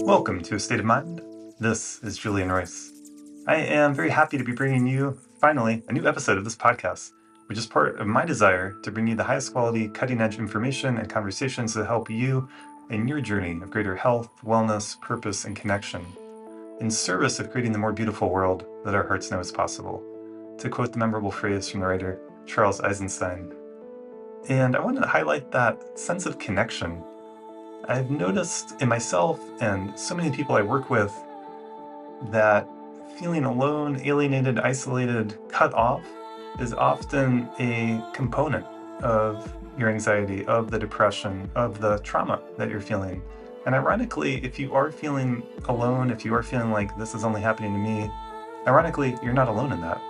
Welcome to A State of Mind. This is Julian Royce. I am very happy to be bringing you, finally, a new episode of this podcast, which is part of my desire to bring you the highest quality, cutting-edge information and conversations to help you in your journey of greater health, wellness, purpose, and connection, in service of creating the more beautiful world that our hearts know is possible, to quote the memorable phrase from the writer Charles Eisenstein. And I wanted to highlight that sense of connection. I've noticed in myself and so many people I work with that feeling alone, alienated, isolated, cut off is often a component of your anxiety, of the depression, of the trauma that you're feeling. And ironically, if you are feeling alone, if you are feeling like this is only happening to me, ironically, you're not alone in that.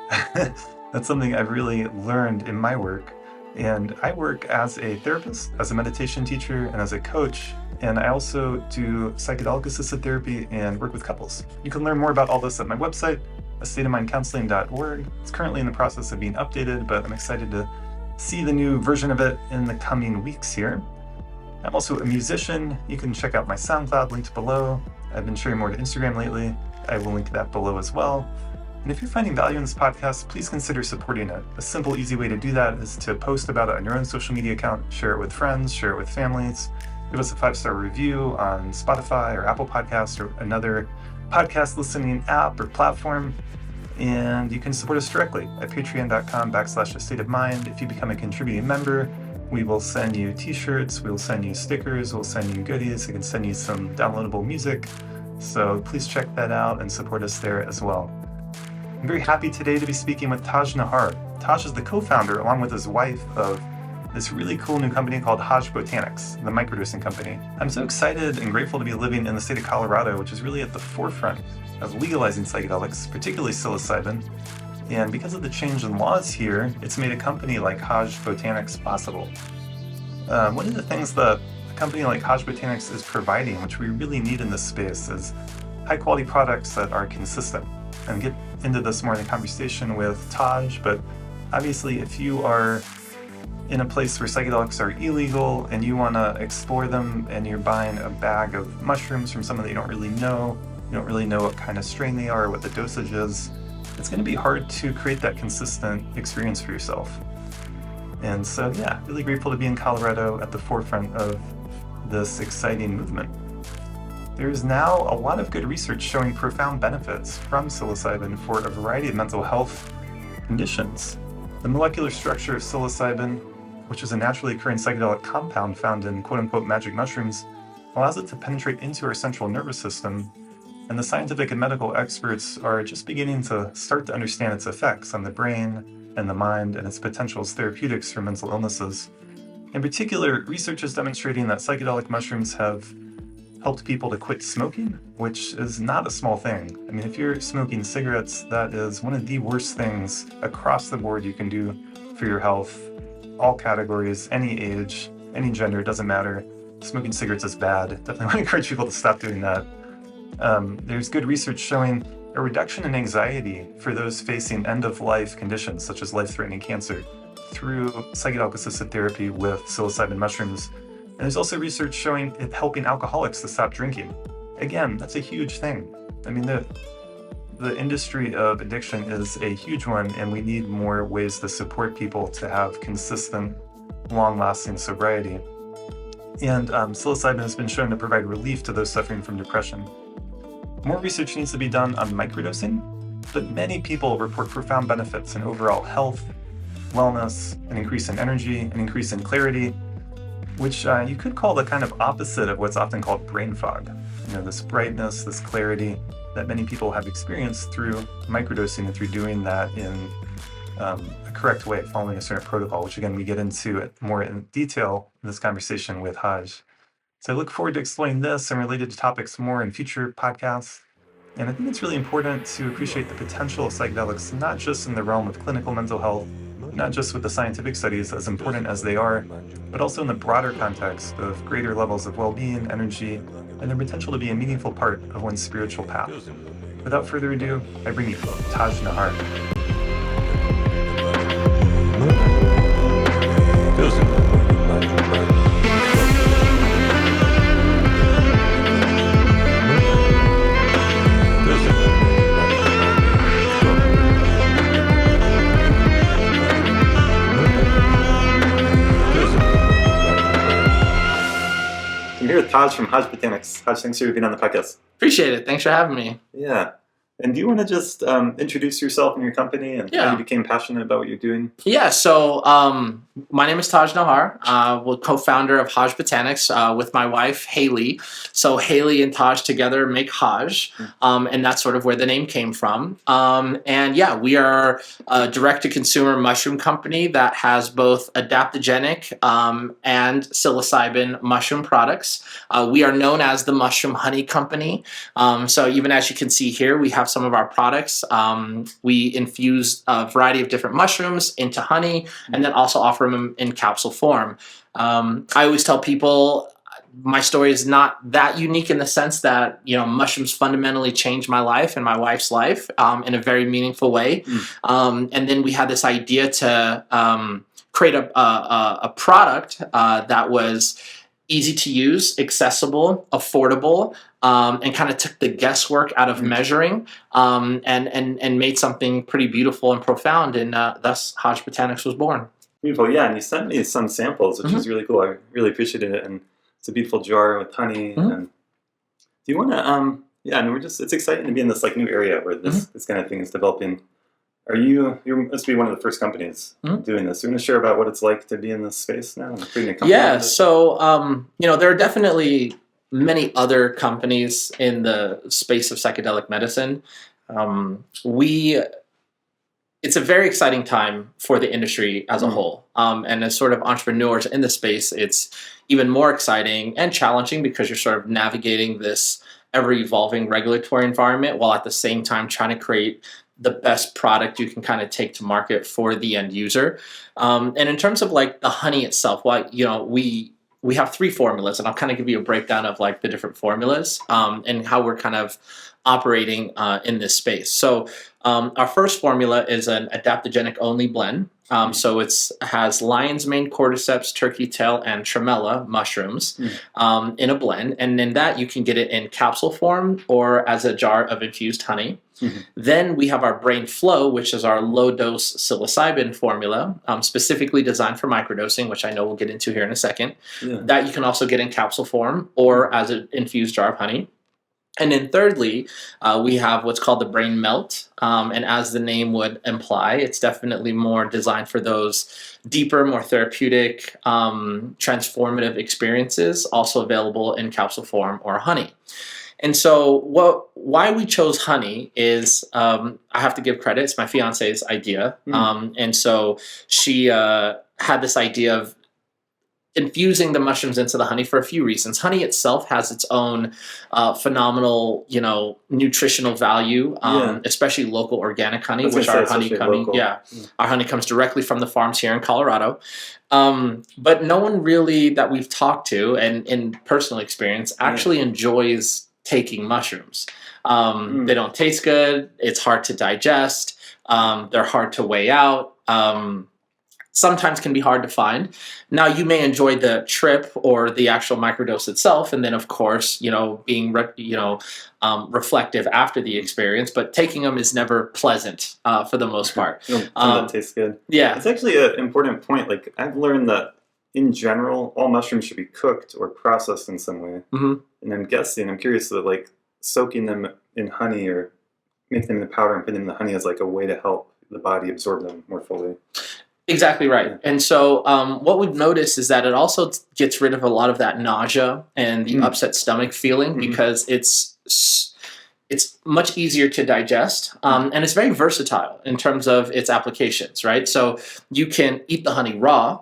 That's something I've really learned in my work. And I work as a therapist, as a meditation teacher, and as a coach. And I also do psychedelic-assisted therapy and work with couples. You can learn more about all this at my website, astateofmindcounseling.org. It's currently in the process of being updated, but I'm excited to see the new version of it in the coming weeks here. I'm also a musician. You can check out my SoundCloud linked below. I've been sharing more to Instagram lately. I will link that below as well. And if you're finding value in this podcast, please consider supporting it. A simple, easy way to do that is to post about it on your own social media account, share it with friends, share it with families, give us a 5-star review on Spotify or Apple Podcasts or another podcast listening app or platform. And you can support us directly at patreon.com/astateofmind. If you become a contributing member, we will send you t-shirts, we will send you stickers, we'll send you goodies, we can send you some downloadable music. So please check that out and support us there as well. I'm very happy today to be speaking with Taj Nahar. Taj is the co-founder, along with his wife, of this really cool new company called Haj Botanics, the microdosing company. I'm so excited and grateful to be living in the state of Colorado, which is really at the forefront of legalizing psychedelics, particularly psilocybin. And because of the change in laws here, it's made a company like Haj Botanics possible. One of the things that a company like Haj Botanics is providing, which we really need in this space, is high-quality products that are consistent. And get into this more in the conversation with Taj, but obviously if you are in a place where psychedelics are illegal and you want to explore them and you're buying a bag of mushrooms from someone that you don't really know what kind of strain they are, what the dosage is, it's going to be hard to create that consistent experience for yourself. And so, yeah, really grateful to be in Colorado at the forefront of this exciting movement. There's now a lot of good research showing profound benefits from psilocybin for a variety of mental health conditions. The molecular structure of psilocybin, which is a naturally occurring psychedelic compound found in quote-unquote magic mushrooms, allows it to penetrate into our central nervous system, and the scientific and medical experts are just beginning to start to understand its effects on the brain and the mind and its potential as therapeutics for mental illnesses. In particular, research is demonstrating that psychedelic mushrooms have helped people to quit smoking, which is not a small thing. I mean, if you're smoking cigarettes, that is one of the worst things across the board you can do for your health. All categories, any age, any gender, it doesn't matter. Smoking cigarettes is bad. Definitely want to encourage people to stop doing that. There's good research showing a reduction in anxiety for those facing end-of-life conditions, such as life-threatening cancer, through psychedelic-assisted therapy with psilocybin mushrooms. And there's also research showing it helping alcoholics to stop drinking. Again, that's a huge thing. I mean, the industry of addiction is a huge one, and we need more ways to support people to have consistent, long-lasting sobriety. And psilocybin has been shown to provide relief to those suffering from depression. More research needs to be done on microdosing, but many people report profound benefits in overall health, wellness, an increase in energy, an increase in clarity, which you could call the kind of opposite of what's often called brain fog. You know, this brightness, this clarity that many people have experienced through microdosing and through doing that in a correct way, following a certain protocol, which again, we get into it more in detail in this conversation with Haj. So I look forward to exploring this and related topics more in future podcasts. And I think it's really important to appreciate the potential of psychedelics, not just in the realm of clinical mental health, not just with the scientific studies, as important as they are, but also in the broader context of greater levels of well-being, energy, and their potential to be a meaningful part of one's spiritual path. Without further ado, I bring you Taj Nahar. I'm here with Taj from Haj Botanics. Taj, thanks for being on the podcast. Appreciate it. Thanks for having me. Yeah. And do you want to just introduce yourself and your company and how you became passionate about what you're doing? Yeah, so my name is Taj Nahar. We're co-founder of Haj Botanics with my wife, Haley. So Haley and Taj together make Haj, and that's sort of where the name came from. And yeah, we are a direct-to-consumer mushroom company that has both adaptogenic and psilocybin mushroom products. We are known as the Mushroom Honey Company. So even as you can see here, we have some of our products. We infuse a variety of different mushrooms into honey and then also offer them in capsule form. I always tell people my story is not that unique in the sense that, mushrooms fundamentally changed my life and my wife's life in a very meaningful way. And then we had this idea to create a product that was easy to use, accessible, affordable, and kind of took the guesswork out of measuring and made something pretty beautiful and profound. And thus, Haj Botanics was born. Beautiful, yeah. And you sent me some samples, which is really cool. I really appreciated it. And it's a beautiful jar with honey. And do you want to, and it's exciting to be in this new area where this kind of thing is developing. You must be one of the first companies doing this. You want to share about what it's like to be in this space now and creating a company? Yeah, so, there are definitely many other companies in the space of psychedelic medicine. It's a very exciting time for the industry as a whole. And as sort of entrepreneurs in the space, it's even more exciting and challenging because you're sort of navigating this ever-evolving regulatory environment while at the same time trying to create the best product you can kind of take to market for the end user. And in terms of the honey itself, we have 3 formulas, and I'll kind of give you a breakdown of the different formulas and how we're kind of operating in this space. So our first formula is an adaptogenic only blend. So it has lion's mane, cordyceps, turkey tail, and tremella mushrooms in a blend. And in that, you can get it in capsule form or as a jar of infused honey. Then we have our Brain Flow, which is our low-dose psilocybin formula, specifically designed for microdosing, which I know we'll get into here in a second. That you can also get in capsule form or as an infused jar of honey. And then thirdly, we have what's called the Brain Melt. And as the name would imply, it's definitely more designed for those deeper, more therapeutic, transformative experiences, also available in capsule form or honey. And so why we chose honey is, I have to give credit, it's my fiance's idea. And so she had this idea of infusing the mushrooms into the honey for a few reasons. Honey itself has its own phenomenal, nutritional value, especially local organic honey, which our honey our honey comes directly from the farms here in Colorado. But no one really that we've talked to and in personal experience actually enjoys taking mushrooms. They don't taste good. It's hard to digest. They're hard to weigh out. Sometimes can be hard to find. Now, you may enjoy the trip or the actual microdose itself, and then, of course, being reflective after the experience. But taking them is never pleasant for the most part. That tastes good. Yeah, it's actually an important point. I've learned that in general, all mushrooms should be cooked or processed in some way. And I'm curious that soaking them in honey or making them in the powder and putting them in the honey is a way to help the body absorb them more fully. Exactly right. And so what we've noticed is that it also gets rid of a lot of that nausea and the upset stomach feeling because it's much easier to digest and it's very versatile in terms of its applications, right? So you can eat the honey raw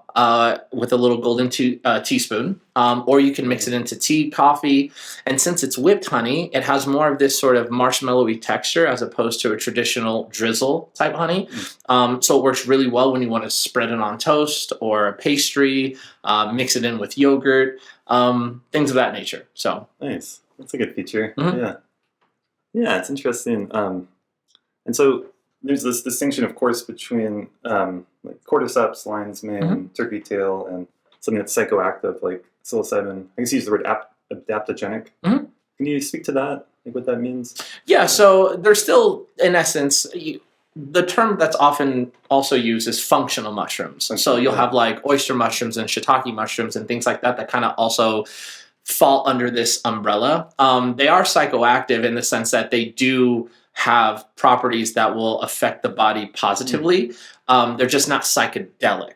with a little golden teaspoon, or you can mix it into tea, coffee, and since it's whipped honey, it has more of this sort of marshmallowy texture as opposed to a traditional drizzle type honey. So it works really well when you want to spread it on toast or a pastry, mix it in with yogurt, things of that nature. So nice. That's a good feature. Yeah, it's interesting. And so there's this distinction, of course, between cordyceps, lion's mane, turkey tail, and something that's psychoactive like psilocybin. I guess you use the word adaptogenic. Can you speak to that? What that means? Yeah, so there's still, in essence, the term that's often also used is functional mushrooms. So you'll have oyster mushrooms and shiitake mushrooms and things like that that kind of also fall under this umbrella. They are psychoactive in the sense that they do have properties that will affect the body positively. They're just not psychedelic.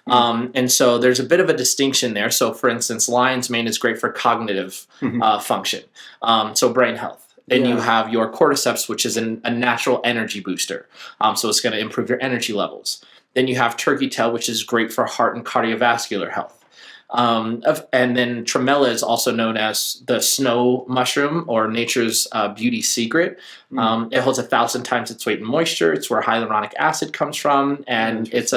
And so there's a bit of a distinction there. So for instance, lion's mane is great for cognitive function, so brain health. And you have your cordyceps, which is a natural energy booster. So it's going to improve your energy levels. Then you have turkey tail, which is great for heart and cardiovascular health. And then tremella is also known as the snow mushroom or nature's beauty secret. It holds 1,000 times its weight in moisture. It's where hyaluronic acid comes from. And it's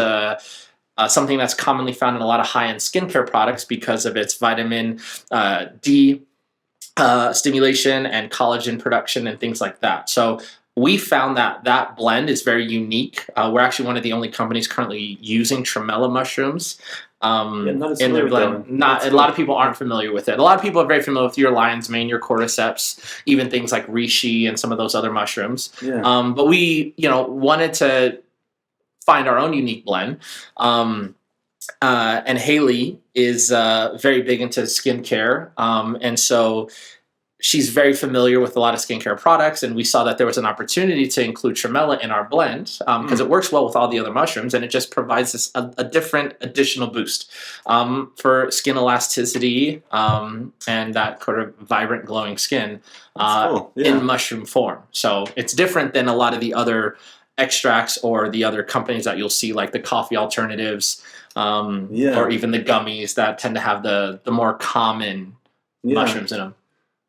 something that's commonly found in a lot of high-end skincare products because of its vitamin D stimulation and collagen production and things like that. So we found that blend is very unique. We're actually one of the only companies currently using tremella mushrooms in their blend. A lot of people aren't familiar with it. A lot of people are very familiar with your lion's mane, your cordyceps, even things like reishi and some of those other mushrooms. But we, wanted to find our own unique blend. And Haley is very big into skincare. And so she's very familiar with a lot of skincare products. And we saw that there was an opportunity to include tremella in our blend because it works well with all the other mushrooms. And it just provides us a different additional boost for skin elasticity and that sort of vibrant, glowing skin in mushroom form. So it's different than a lot of the other extracts or the other companies that you'll see, like the coffee alternatives or even the gummies that tend to have the more common mushrooms in them.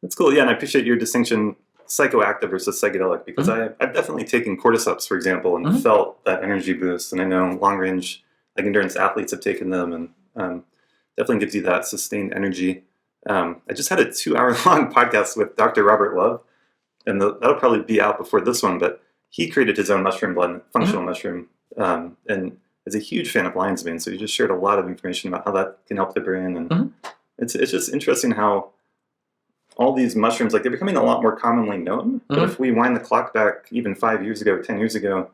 That's cool. Yeah, and I appreciate your distinction, psychoactive versus psychedelic, because I've definitely taken cordyceps, for example, and felt that energy boost. And I know long-range, like endurance athletes have taken them, and definitely gives you that sustained energy. I just had a 2-hour-long podcast with Dr. Robert Love, and that'll probably be out before this one, but he created his own mushroom blend, functional mushroom, and is a huge fan of lion's mane. So he just shared a lot of information about how that can help the brain. And it's just interesting how all these mushrooms, like, they're becoming a lot more commonly known. But if we wind the clock back even 5 years ago, 10 years ago,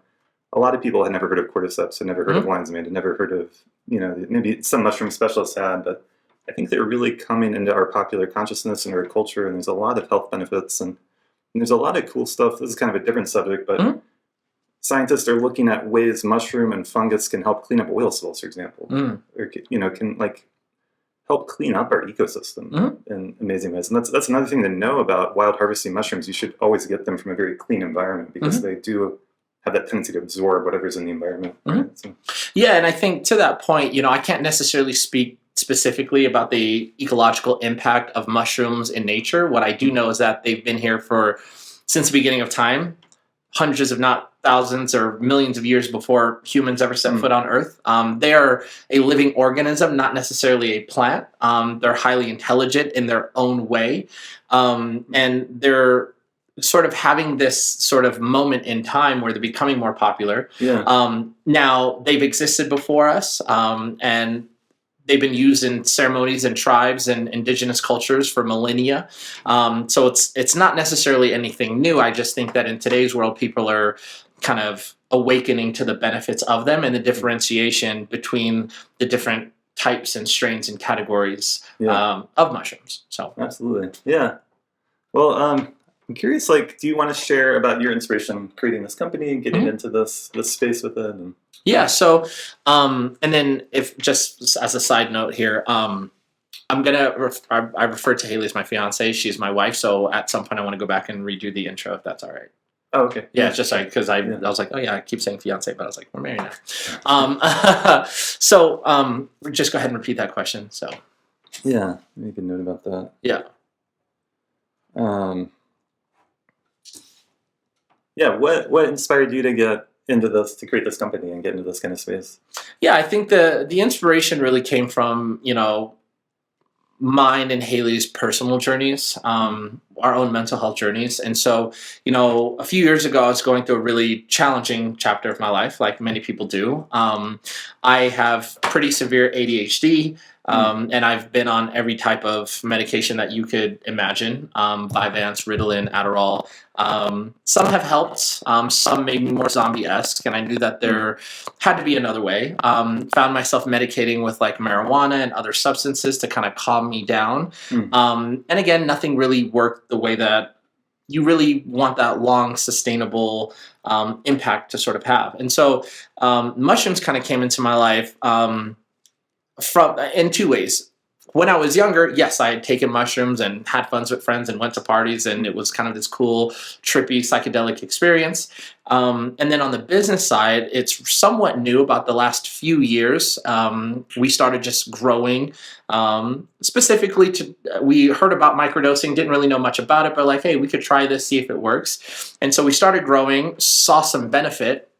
a lot of people had never heard of cordyceps, had never heard of lion's mane, had never heard of, maybe some mushroom specialists had, but I think they're really coming into our popular consciousness and our culture, and there's a lot of health benefits, and there's a lot of cool stuff. This is kind of a different subject, but scientists are looking at ways mushroom and fungus can help clean up oil spills, for example, or can like help clean up our ecosystem in amazing ways. And that's another thing to know about wild harvesting mushrooms. You should always get them from a very clean environment because they do have that tendency to absorb whatever's in the environment. Right? So. Yeah, and I think to that point, I can't necessarily speak specifically about the ecological impact of mushrooms in nature. What I do know is that they've been here since the beginning of time, hundreds, if not thousands or millions of years before humans ever set foot on Earth. They are a living organism, not necessarily a plant. They're highly intelligent in their own way. And they're sort of having this sort of moment in time where they're becoming more popular. Now, they've existed before us, and they've been used in ceremonies and tribes and indigenous cultures for millennia. So it's not necessarily anything new. I just think that in today's world, people are kind of awakening to the benefits of them and the differentiation between the different types and strains and categories of mushrooms. So absolutely. Yeah. Well, I'm curious, do you want to share about your inspiration creating this company and getting into this space with it? Yeah. So, and then if just as a side note here, I refer to Haley as my fiance. She's my wife. So at some point I want to go back and redo the intro if that's all right. Oh, okay. Yeah, it's just like, because I was like, oh yeah, I keep saying fiance, but I was like, we're married now. So just go ahead and repeat that question. So. Yeah, make a note about that. Yeah. What inspired you to get into this, to create this company and get into this kind of space? Yeah, I think the inspiration really came from, mine and Haley's personal journeys, our own mental health journeys. And so, a few years ago, I was going through a really challenging chapter of my life, like many people do. I have pretty severe ADHD. And I've been on every type of medication that you could imagine, Vyvanse, Ritalin, Adderall. Some have helped, some made me more zombie-esque, and I knew that there had to be another way. Found myself medicating with like marijuana and other substances to kind of calm me down. And again, nothing really worked the way that you really want that long, sustainable impact to sort of have. And so mushrooms kind of came into my life in two ways. When I was younger, yes, I had taken mushrooms and had fun with friends and went to parties, and it was kind of this cool, trippy, psychedelic experience. And then on the business side, it's somewhat new. About the last few years, we started just growing. Specifically, we heard about microdosing, didn't really know much about it, but like, hey, we could try this, see if it works. And so we started growing, saw some benefit.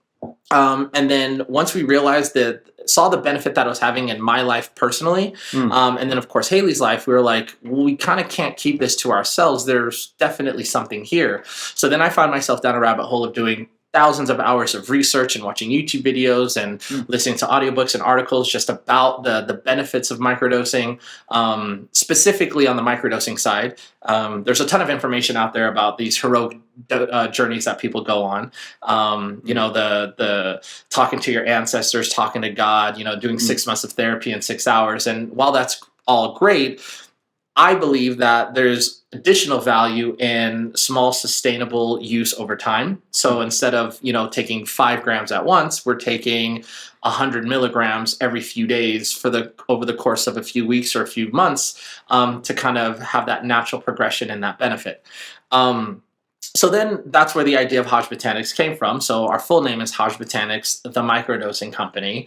And then once we realized saw the benefit that it was having in my life personally, and then of course Haley's life, we were like, well, we kind of can't keep this to ourselves. There's definitely something here. So then I found myself down a rabbit hole of doing thousands of hours of research and watching YouTube videos and listening to audiobooks and articles just about the benefits of microdosing, specifically on the microdosing side. There's a ton of information out there about these heroic journeys that people go on. The talking to your ancestors, talking to God, doing 6 months of therapy in 6 hours. And while that's all great, I believe that there's additional value in small, sustainable use over time. So instead of, taking 5 grams at once, we're taking 100 milligrams every few days over the course of a few weeks or a few months, to kind of have that natural progression and that benefit. So then that's where the idea of Haj Botanics came from. So our full name is Haj Botanics, the microdosing company,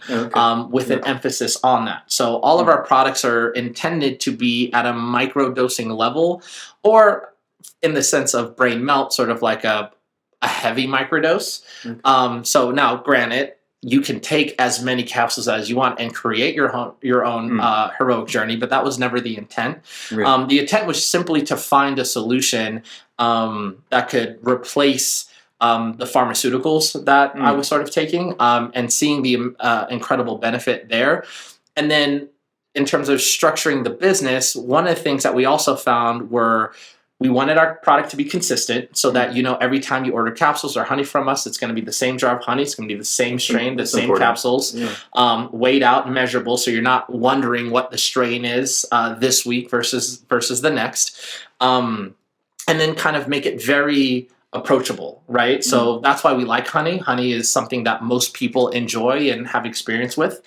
with an emphasis on that. So all of our products are intended to be at a microdosing level, or in the sense of brain melt, sort of like a heavy microdose. So now, granted, you can take as many capsules as you want and create your own heroic journey, but that was never the intent. Right. The intent was simply to find a solution that could replace the pharmaceuticals that I was sort of taking, and seeing the incredible benefit there. And then in terms of structuring the business, one of the things that we also found were we wanted our product to be consistent so that, every time you order capsules or honey from us, it's going to be the same jar of honey. It's going to be the same strain, the same capsules, weighed out and measurable. So you're not wondering what the strain is this week versus the next. And then kind of make it very approachable, right? So that's why we like honey. Honey is something that most people enjoy and have experience with.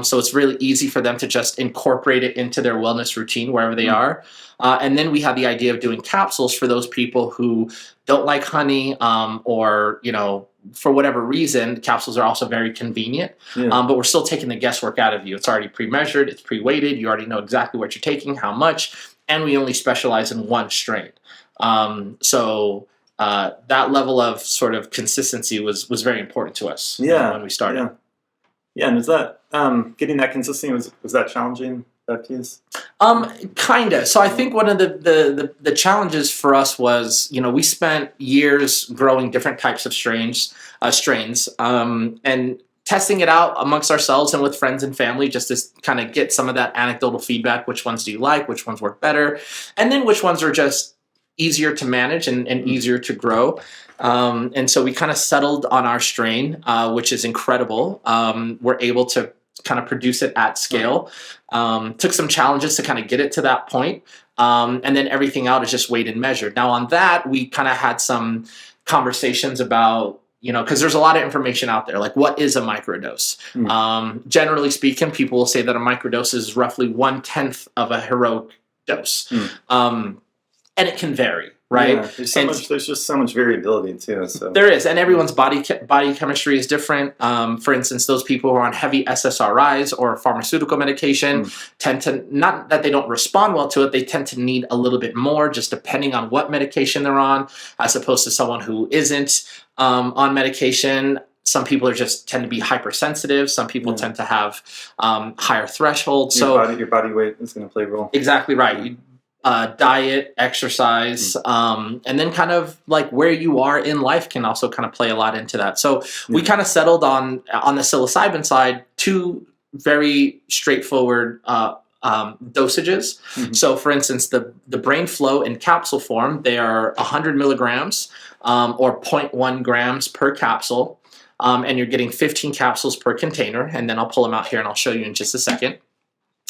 So it's really easy for them to just incorporate it into their wellness routine wherever they are. And then we had the idea of doing capsules for those people who don't like honey, or, for whatever reason. Capsules are also very convenient, but we're still taking the guesswork out of you. It's already pre-measured, it's pre-weighted, you already know exactly what you're taking, how much, and we only specialize in one strain. So that level of sort of consistency was very important to us when we started. Yeah, and was that getting that consistency, was that challenging? That piece? Kinda. So I think one of the challenges for us was, we spent years growing different types of strains, and testing it out amongst ourselves and with friends and family, just to kind of get some of that anecdotal feedback. Which ones do you like? Which ones work better? And then which ones are just easier to manage and easier to grow. And so we kind of settled on our strain, which is incredible. We're able to kind of produce it at scale. Took some challenges to kind of get it to that point. And then everything out is just weighed and measured. Now on that, we kind of had some conversations about, because there's a lot of information out there, like what is a microdose? Generally speaking, people will say that a microdose is roughly 1/10 of a heroic dose. And it can vary, right? Yeah, there's just so much variability too. So there is, and everyone's body chemistry is different. For instance, those people who are on heavy SSRIs or pharmaceutical medication tend to, not that they don't respond well to it, they tend to need a little bit more, just depending on what medication they're on, as opposed to someone who isn't on medication. Some people tend to be hypersensitive. Some people tend to have higher thresholds. Your body weight is going to play a role. Exactly right. Diet, exercise, and then kind of like where you are in life can also kind of play a lot into that. So we kind of settled on the psilocybin side, 2 very straightforward dosages. So, for instance, the brain flow in capsule form, they are 100 milligrams or 0.1 grams per capsule. And you're getting 15 capsules per container. And then I'll pull them out here and I'll show you in just a second.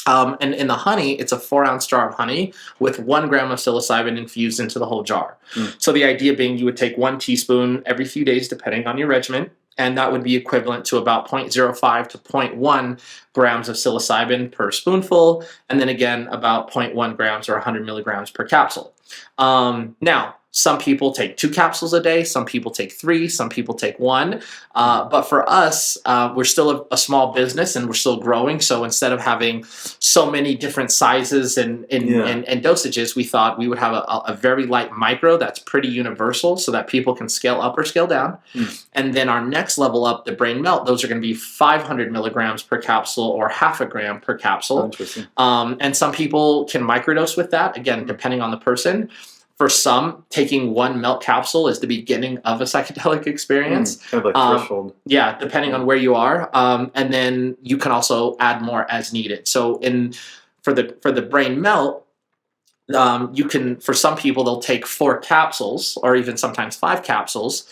And in the honey, it's a 4-ounce jar of honey with 1 gram of psilocybin infused into the whole jar. So the idea being you would take 1 teaspoon every few days, depending on your regimen, and that would be equivalent to about 0.05 to 0.1 grams of psilocybin per spoonful, and then again about 0.1 grams or 100 milligrams per capsule. Now, some people take 2 capsules a day, some people take 3, some people take 1. But for us, we're still a small business and we're still growing. So instead of having so many different sizes and dosages, we thought we would have a very light micro that's pretty universal so that people can scale up or scale down. And then our next level up, the brain melt, those are going to be 500 milligrams per capsule or half a gram per capsule. Interesting. And some people can microdose with that, again, depending on the person. For some, taking 1 melt capsule is the beginning of a psychedelic experience. Kind of like threshold. Yeah, depending on where you are. And then you can also add more as needed. So for the brain melt, you can, for some people, they'll take 4 capsules or even sometimes 5 capsules,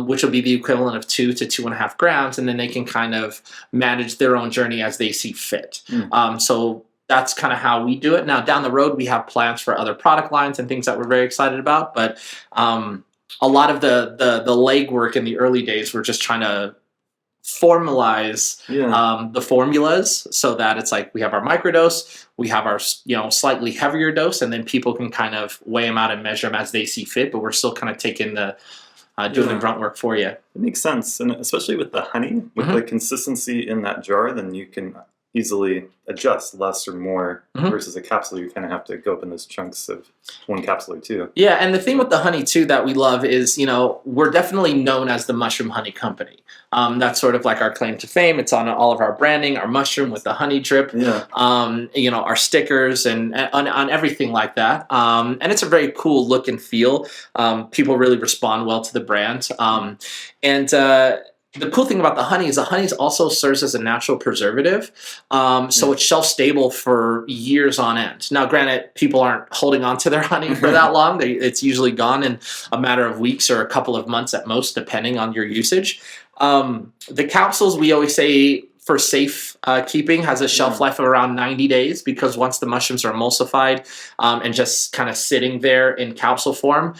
which will be the equivalent of 2 to 2.5 grams. And then they can kind of manage their own journey as they see fit. So that's kind of how we do it. Now, down the road, we have plans for other product lines and things that we're very excited about. But a lot of the legwork in the early days, we're just trying to formalize the formulas so that it's like we have our microdose, we have our slightly heavier dose, and then people can kind of weigh them out and measure them as they see fit. But we're still kind of taking the doing the grunt work for you. It makes sense, and especially with the honey, with the consistency in that jar, then you can easily adjust less or more versus a capsule. You kind of have to go up in those chunks of 1 capsule or 2. Yeah, and the thing with the honey too that we love is, we're definitely known as the mushroom honey company. That's sort of like our claim to fame. It's on all of our branding, our mushroom with the honey drip, our stickers and on everything like that. And it's a very cool look and feel. People really respond well to the brand. The cool thing about the honey is also serves as a natural preservative. So it's shelf-stable for years on end. Now, granted, people aren't holding on to their honey for that long. It's usually gone in a matter of weeks or a couple of months at most, depending on your usage. The capsules, we always say, for safe keeping, has a shelf life of around 90 days because once the mushrooms are emulsified and just kind of sitting there in capsule form,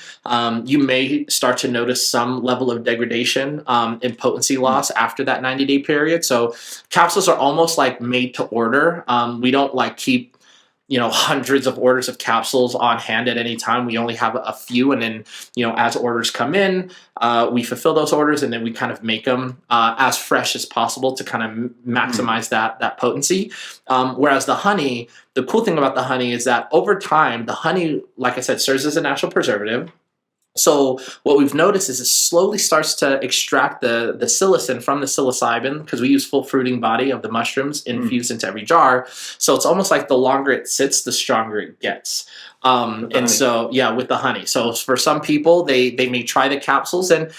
you may start to notice some level of degradation in potency loss after that 90-day period. So capsules are almost like made to order. We don't keep hundreds of orders of capsules on hand at any time. We only have a few, and then, as orders come in, we fulfill those orders, and then we kind of make them as fresh as possible to kind of maximize that potency. Whereas the honey, the cool thing about the honey is that over time, the honey, like I said, serves as a natural preservative. So what we've noticed is it slowly starts to extract the psilocin from the psilocybin because we use full fruiting body of the mushrooms infused into every jar. So it's almost like the longer it sits, the stronger it gets. With the honey. So for some people, they may try the capsules and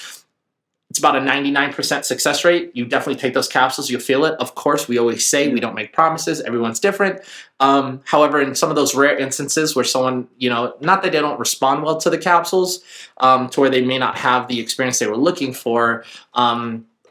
it's about a 99% success rate. You definitely take those capsules, you'll feel it. Of course, we always say we don't make promises. Everyone's different. However, in some of those rare instances where someone, not that they don't respond well to the capsules, to where they may not have the experience they were looking for,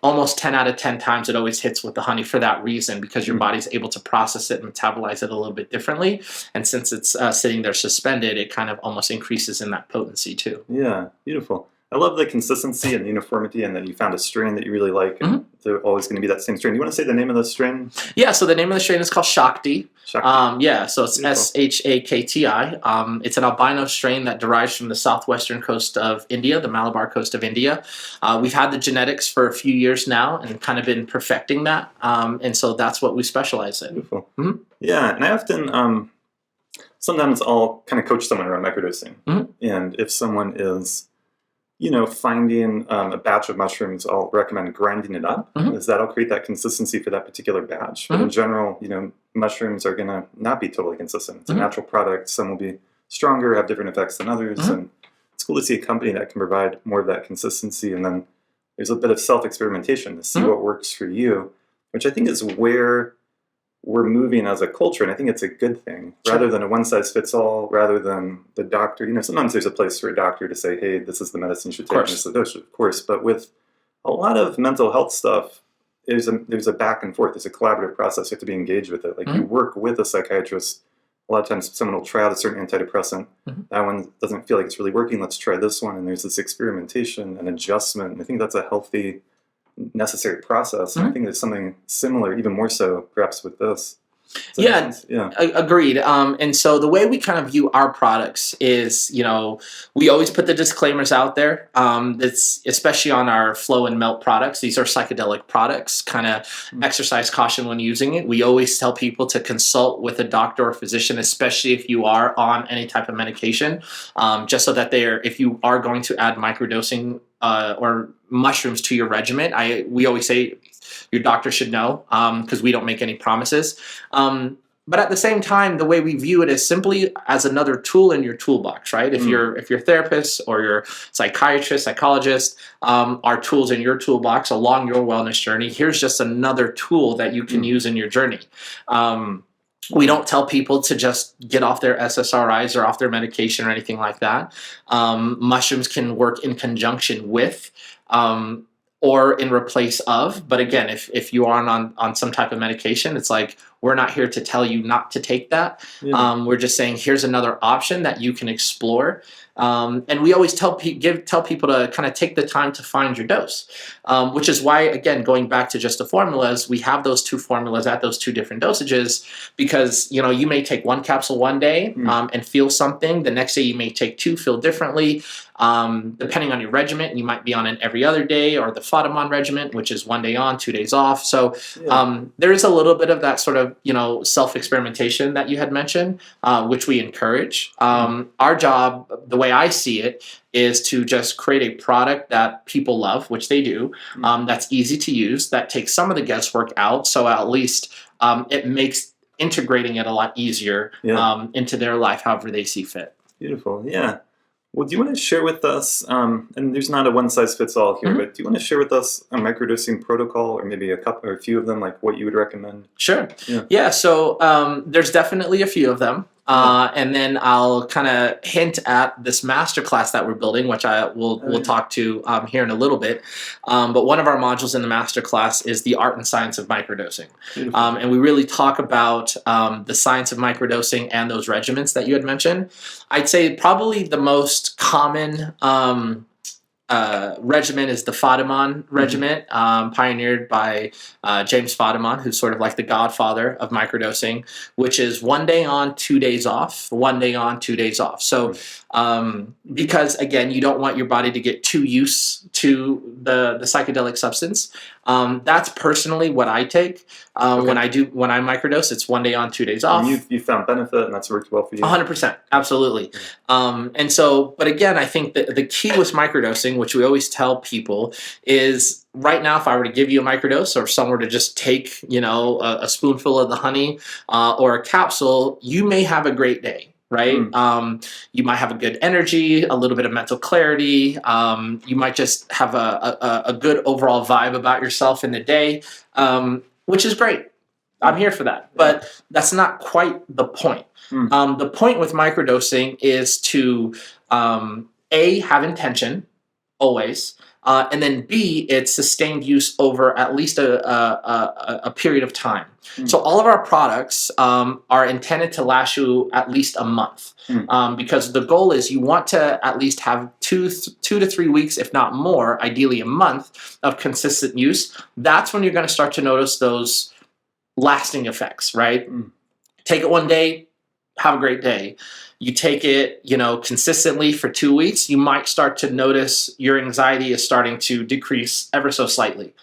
almost 10 out of 10 times it always hits with the honey for that reason, because your body's able to process it and metabolize it a little bit differently. And since it's sitting there suspended, it kind of almost increases in that potency too. Yeah, beautiful. I love the consistency and uniformity, and that you found a strain that you really like, and they're always going to be that same strain. Do you want to say the name of the strain? Yeah, so the name of the strain is called Shakti. So it's Shakti. It's an albino strain that derives from the southwestern coast of India, the Malabar coast of India. We've had the genetics for a few years now and kind of been perfecting that, and so that's what we specialize in. Beautiful. Yeah, and I often, sometimes I'll kind of coach someone around microdosing, and if someone is finding a batch of mushrooms, I'll recommend grinding it up, because that'll create that consistency for that particular batch. But in general, mushrooms are going to not be totally consistent. It's a natural product. Some will be stronger, have different effects than others. And it's cool to see a company that can provide more of that consistency. And then there's a bit of self-experimentation to see what works for you, which I think is where we're moving as a culture, and I think it's a good thing, rather than a one-size-fits-all, rather than the doctor. Sometimes there's a place for a doctor to say, hey, this is the medicine you should take, and this is the dose, of course. But with a lot of mental health stuff, there's a back and forth. There's a collaborative process. You have to be engaged with it. Like you work with a psychiatrist. A lot of times someone will try out a certain antidepressant. That one doesn't feel like it's really working. Let's try this one. And there's this experimentation and adjustment. And I think that's a healthy, necessary process. And I think there's something similar, even more so, perhaps with this. Yeah, agreed. And so the way we kind of view our products is, we always put the disclaimers out there. It's especially on our flow and melt products. These are psychedelic products. Kind of exercise caution when using it. We always tell people to consult with a doctor or physician, especially if you are on any type of medication, just so that if you are going to add microdosing or mushrooms to your regimen, we always say your doctor should know, because we don't make any promises. But at the same time, the way we view it is simply as another tool in your toolbox, right? If your therapist or your psychiatrist, psychologist are tools in your toolbox along your wellness journey, here's just another tool that you can use in your journey. We don't tell people to just get off their SSRIs or off their medication or anything like that. Mushrooms can work in conjunction with or in replace of. But again, if you are on some type of medication, it's like, we're not here to tell you not to take that. We're just saying, here's another option that you can explore. And we always tell people to kind of take the time to find your dose, which is why, again, going back to just the formulas, we have those two formulas at those two different dosages, because you may take one capsule one day and feel something. The next day you may take two, feel differently. Depending on your regimen, you might be on an every other day, or the Fatimon regimen, which is 1 day on, 2 days off. So there is a little bit of that sort of self-experimentation that you had mentioned, which we encourage. Our job, the way I see it, is to just create a product that people love, which they do, that's easy to use, that takes some of the guesswork out, so at least it makes integrating it a lot easier into their life however they see fit. Beautiful. Yeah. Well, do you want to share with us, and there's not a one-size-fits-all here, but do you want to share with us a microdosing protocol, or maybe a couple or a few of them, like what you would recommend? Sure. Yeah. So there's definitely a few of them. And then I'll kind of hint at this masterclass that we're building, which we'll talk to here in a little bit. But one of our modules in the masterclass is the art and science of microdosing. And we really talk about the science of microdosing and those regimens that you had mentioned. I'd say probably the most common regimen is the Fatimon regimen, pioneered by James Fatimon, who's sort of like the godfather of microdosing, which is 1 day on, 2 days off, 1 day on, 2 days off. So because, again, you don't want your body to get too used to the psychedelic substance. That's personally what I take. When I microdose, it's 1 day on, 2 days off. And you found benefit, and that's worked well for you? 100%. Absolutely. And so, but again, I think that the key with microdosing, which we always tell people, is right now, if I were to give you a microdose, or if someone were to just take, a spoonful of the honey or a capsule, you may have a great day. Right? You might have a good energy, a little bit of mental clarity. You might just have a good overall vibe about yourself in the day, which is great. I'm here for that. But that's not quite the point. The point with microdosing is to, A, have intention, always, and then B, it's sustained use over at least a period of time. So all of our products are intended to last you at least a month, because the goal is you want to at least have 2 to 3 weeks, if not more, ideally a month of consistent use. That's when you're going to start to notice those lasting effects, right? Take it 1 day, have a great day. You take it, consistently for 2 weeks, you might start to notice your anxiety is starting to decrease ever so slightly.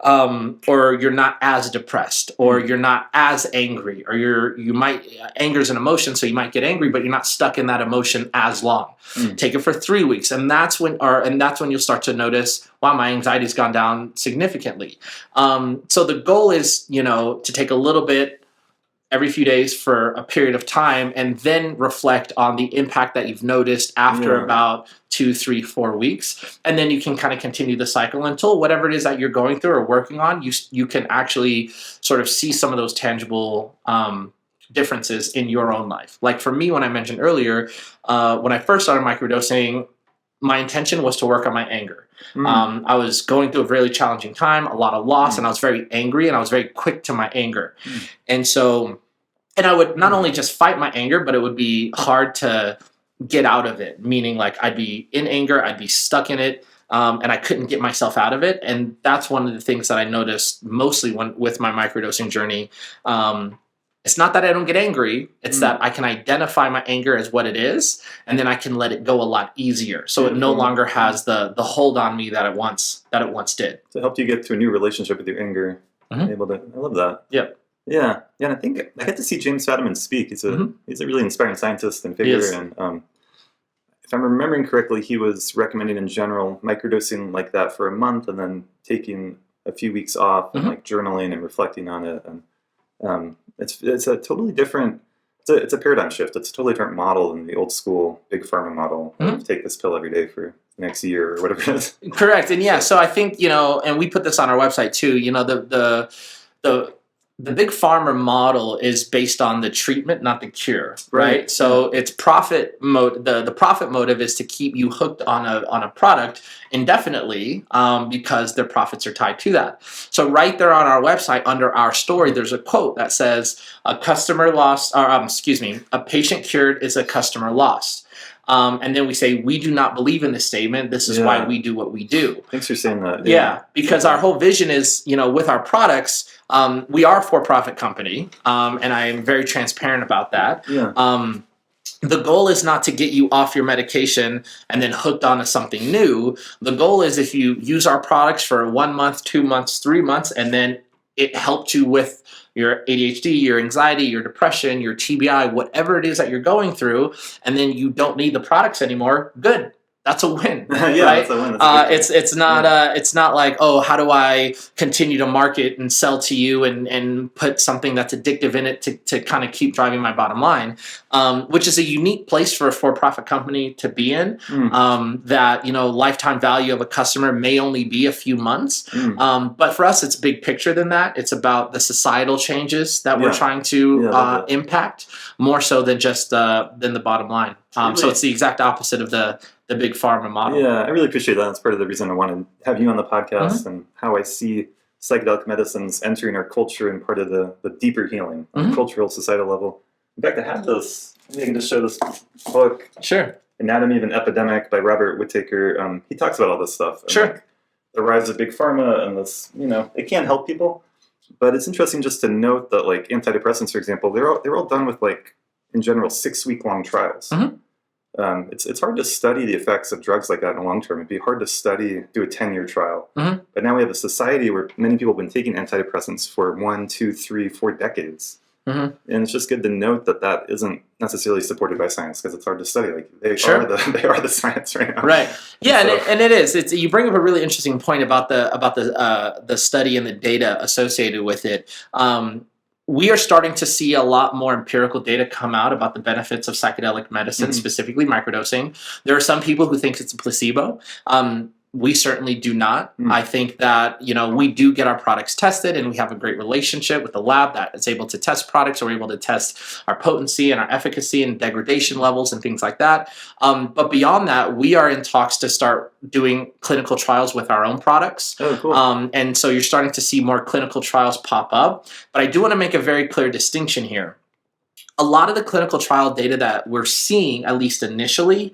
Or you're not as depressed, or you're not as angry, or anger is an emotion, so you might get angry, but you're not stuck in that emotion as long. Take it for 3 weeks, and that's when you'll start to notice, wow, my anxiety's gone down significantly. So the goal is, to take a little bit every few days for a period of time, and then reflect on the impact that you've noticed after about 2, 3, 4 weeks. And then you can kind of continue the cycle until whatever it is that you're going through or working on, you can actually sort of see some of those tangible differences in your own life. Like for me, when I mentioned earlier, when I first started microdosing, my intention was to work on my anger. I was going through a really challenging time, a lot of loss, and I was very angry, and I was very quick to my anger. And I would not only just fight my anger, but it would be hard to get out of it, meaning like I'd be in anger, I'd be stuck in it, and I couldn't get myself out of it. And that's one of the things that I noticed mostly with my microdosing journey. It's not that I don't get angry. It's that I can identify my anger as what it is, and then I can let it go a lot easier. So it no longer has the hold on me that it once did. So it helped you get to a new relationship with your anger. I love that. Yep. Yeah. And I think I get to see James Fadiman speak. He's a really inspiring scientist and figure. And if I'm remembering correctly, he was recommending in general microdosing like that for a month, and then taking a few weeks off and like journaling and reflecting on it. And it's a totally different, it's a paradigm shift. It's a totally different model than the old school big pharma model. Take this pill every day for the next year or whatever it is. Correct. And so I think, and we put this on our website too, the big pharma model is based on the treatment, not the cure, right? So it's profit mode. The profit motive is to keep you hooked on a product indefinitely, because their profits are tied to that. So right there on our website, under our story, there's a quote that says, "A customer lost, or a patient cured is a customer lost." And then we say, we do not believe in this statement. This is why we do what we do. Thanks for saying that. Yeah, because our whole vision is, with our products, we are a for-profit company, and I am very transparent about that. The goal is not to get you off your medication and then hooked onto something new. The goal is if you use our products for 1 month, 2 months, 3 months, and then it helped you with your ADHD, your anxiety, your depression, your TBI, whatever it is that you're going through, and then you don't need the products anymore, good. That's a win, right? That's a win. It's not like, oh, how do I continue to market and sell to you and put something that's addictive in it to kind of keep driving my bottom line, which is a unique place for a for-profit company to be in. That lifetime value of a customer may only be a few months, but for us, it's big picture than that. It's about the societal changes that we're trying to impact more so than just than the bottom line. So it's the exact opposite of the big pharma model. Yeah, I really appreciate that. That's part of the reason I wanted to have you on the podcast, and how I see psychedelic medicines entering our culture and part of the deeper healing on a cultural, societal level. In fact, I have this. Maybe I can just show this book. Sure. Anatomy of an Epidemic by Robert Whittaker. He talks about all this stuff. And sure. The rise of big pharma and this, it can help people, but it's interesting just to note that like antidepressants, for example, they're all done with in general 6-week-long trials. It's hard to study the effects of drugs like that in the long term. It'd be hard to do a 10-year trial. But now we have a society where many people have been taking antidepressants for 1, 2, 3, 4 decades. And it's just good to note that isn't necessarily supported by science, because it's hard to study. Like they are the science right now. Right. Yeah, and it is. You bring up a really interesting point about the study and the data associated with it. We are starting to see a lot more empirical data come out about the benefits of psychedelic medicine, specifically microdosing. There are some people who think it's a placebo. We certainly do not. I think that, we do get our products tested, and we have a great relationship with the lab that is able to test products. We're able to test our potency and our efficacy and degradation levels and things like that. But beyond that, we are in talks to start doing clinical trials with our own products. Oh, cool. And so you're starting to see more clinical trials pop up. But I do want to make a very clear distinction here. A lot of the clinical trial data that we're seeing, at least initially,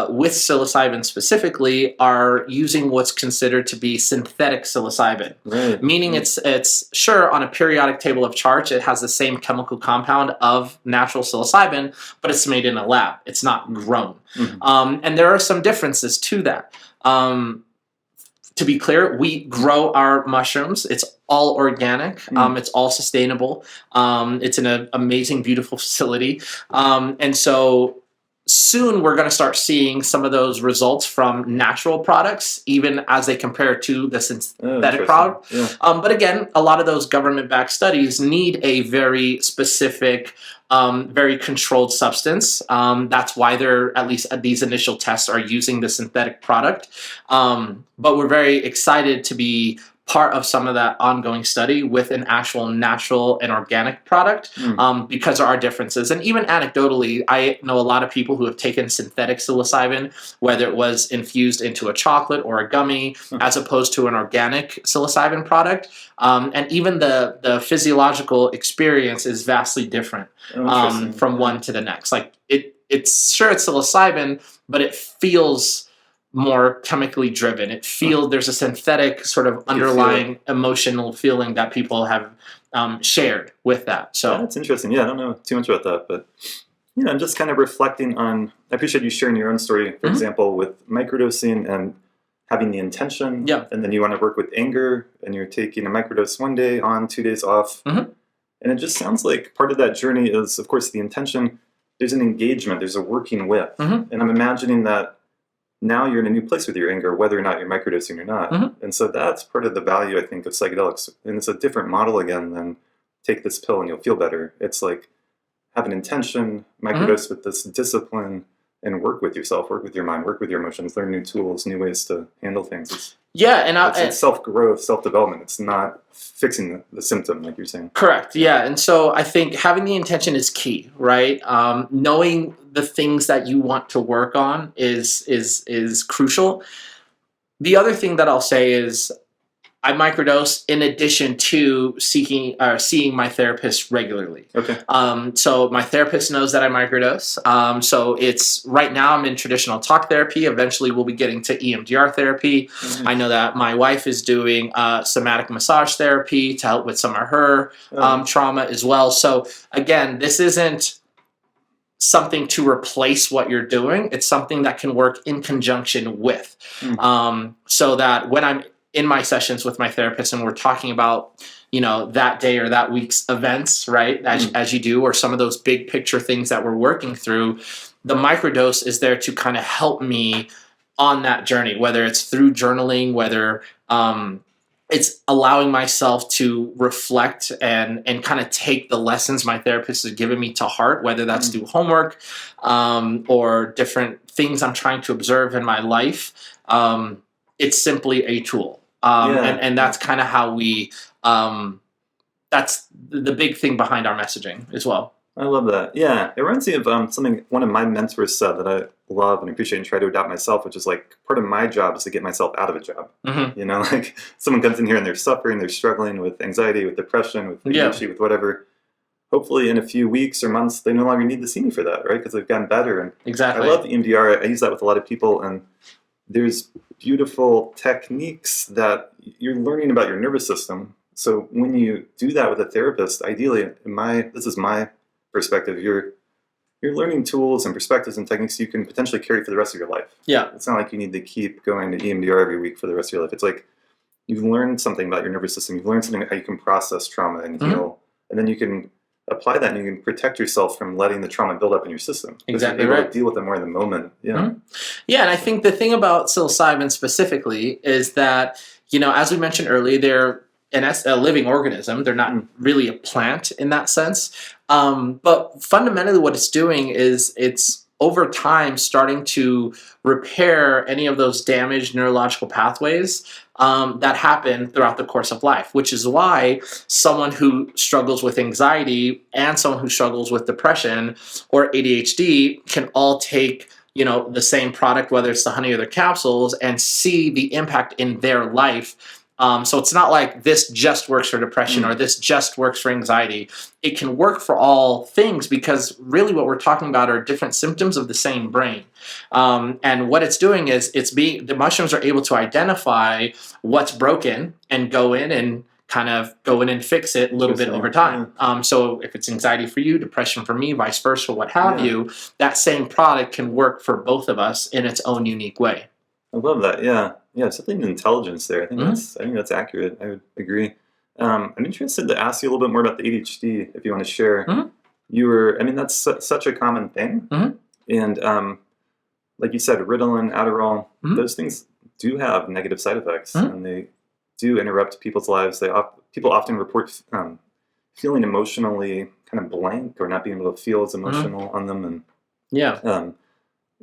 with psilocybin specifically, are using what's considered to be synthetic psilocybin. Right. Meaning it's sure, on a periodic table of charts, it has the same chemical compound of natural psilocybin, but it's made in a lab. It's not grown. And there are some differences to that. To be clear, we grow our mushrooms. It's all organic. It's all sustainable. It's an amazing, beautiful facility. And so soon we're going to start seeing some of those results from natural products, even as they compare to the synthetic product. Yeah. But again, a lot of those government-backed studies need a very specific, very controlled substance. That's why they're, at least these initial tests, are using the synthetic product. But we're very excited to be part of some of that ongoing study with an actual natural and organic product, because there are differences. And even anecdotally, I know a lot of people who have taken synthetic psilocybin, whether it was infused into a chocolate or a gummy, as opposed to an organic psilocybin product. And even the physiological experience is vastly different from one to the next. Like it's sure it's psilocybin, but it feels more chemically driven. It feels there's a synthetic sort of underlying emotional feeling that people have shared with that. So that's interesting. Yeah, I don't know too much about that, but I'm just kind of reflecting on. I appreciate you sharing your own story, for example, with microdosing and having the intention, and then you want to work with anger, and you're taking a microdose one day on, 2 days off, and it just sounds like part of that journey is, of course, the intention. There's an engagement. There's a working with, and I'm imagining that. Now you're in a new place with your anger, whether or not you're microdosing or not. And so that's part of the value, I think, of psychedelics. And it's a different model, again, than take this pill and you'll feel better. It's like have an intention, microdose with this discipline, and work with yourself, work with your mind, work with your emotions, learn new tools, new ways to handle things. It's self-growth, self-development. It's not fixing the symptom, like you're saying. Correct. Yeah. And so I think having the intention is key, right? Knowing the things that you want to work on is crucial. The other thing that I'll say is I microdose in addition to seeing my therapist regularly. Okay. So my therapist knows that I microdose. So it's right now I'm in traditional talk therapy. Eventually we'll be getting to EMDR therapy. I know that my wife is doing somatic massage therapy to help with some of her trauma as well. So again, this isn't something to replace what you're doing. It's something that can work in conjunction with. So that when I'm in my sessions with my therapist and we're talking about, that day or that week's events, right, as you do, or some of those big picture things that we're working through, the microdose is there to kind of help me on that journey, whether it's through journaling, whether it's allowing myself to reflect and kind of take the lessons my therapist has given me to heart, whether that's through homework or different things I'm trying to observe in my life. It's simply a tool. And that's kind of how we, that's the big thing behind our messaging as well. I love that. Yeah. It reminds me of something one of my mentors said that I love and appreciate and try to adopt myself, which is like part of my job is to get myself out of a job. Like someone comes in here and they're suffering, they're struggling with anxiety, with depression, with ADHD, with whatever. Hopefully in a few weeks or months, they no longer need to see me for that, right? Because they've gotten better. And exactly. I love EMDR. I use that with a lot of people. And there's beautiful techniques that you're learning about your nervous system. So when you do that with a therapist, ideally, this is my perspective, you're learning tools and perspectives and techniques you can potentially carry for the rest of your life. Yeah. It's not like you need to keep going to EMDR every week for the rest of your life. It's like you've learned something about your nervous system. You've learned something about how you can process trauma and heal. And then you can apply that and you can protect yourself from letting the trauma build up in your system. Exactly you're right. able to deal with it more in the moment. Yeah, and I think the thing about psilocybin specifically is that, as we mentioned earlier, they're a living organism. They're not really a plant in that sense. But fundamentally what it's doing is it's over time starting to repair any of those damaged neurological pathways that happen throughout the course of life, which is why someone who struggles with anxiety and someone who struggles with depression or ADHD can all take the same product, whether it's the honey or the capsules, and see the impact in their life. So it's not like this just works for depression or this just works for anxiety. It can work for all things because really what we're talking about are different symptoms of the same brain. And what it's doing is the mushrooms are able to identify what's broken and go in and fix it a little bit over time. So if it's anxiety for you, depression for me, vice versa, what have you, that same product can work for both of us in its own unique way. I love that. Yeah, something intelligence there. I think that's accurate. I would agree. I'm interested to ask you a little bit more about the ADHD, if you want to share. That's such a common thing And like you said, Ritalin, Adderall, Mhm. those things do have negative side effects, Mhm. and they do interrupt people's lives. People often report feeling emotionally kind of blank or not being able to feel as emotional on them, and Yeah.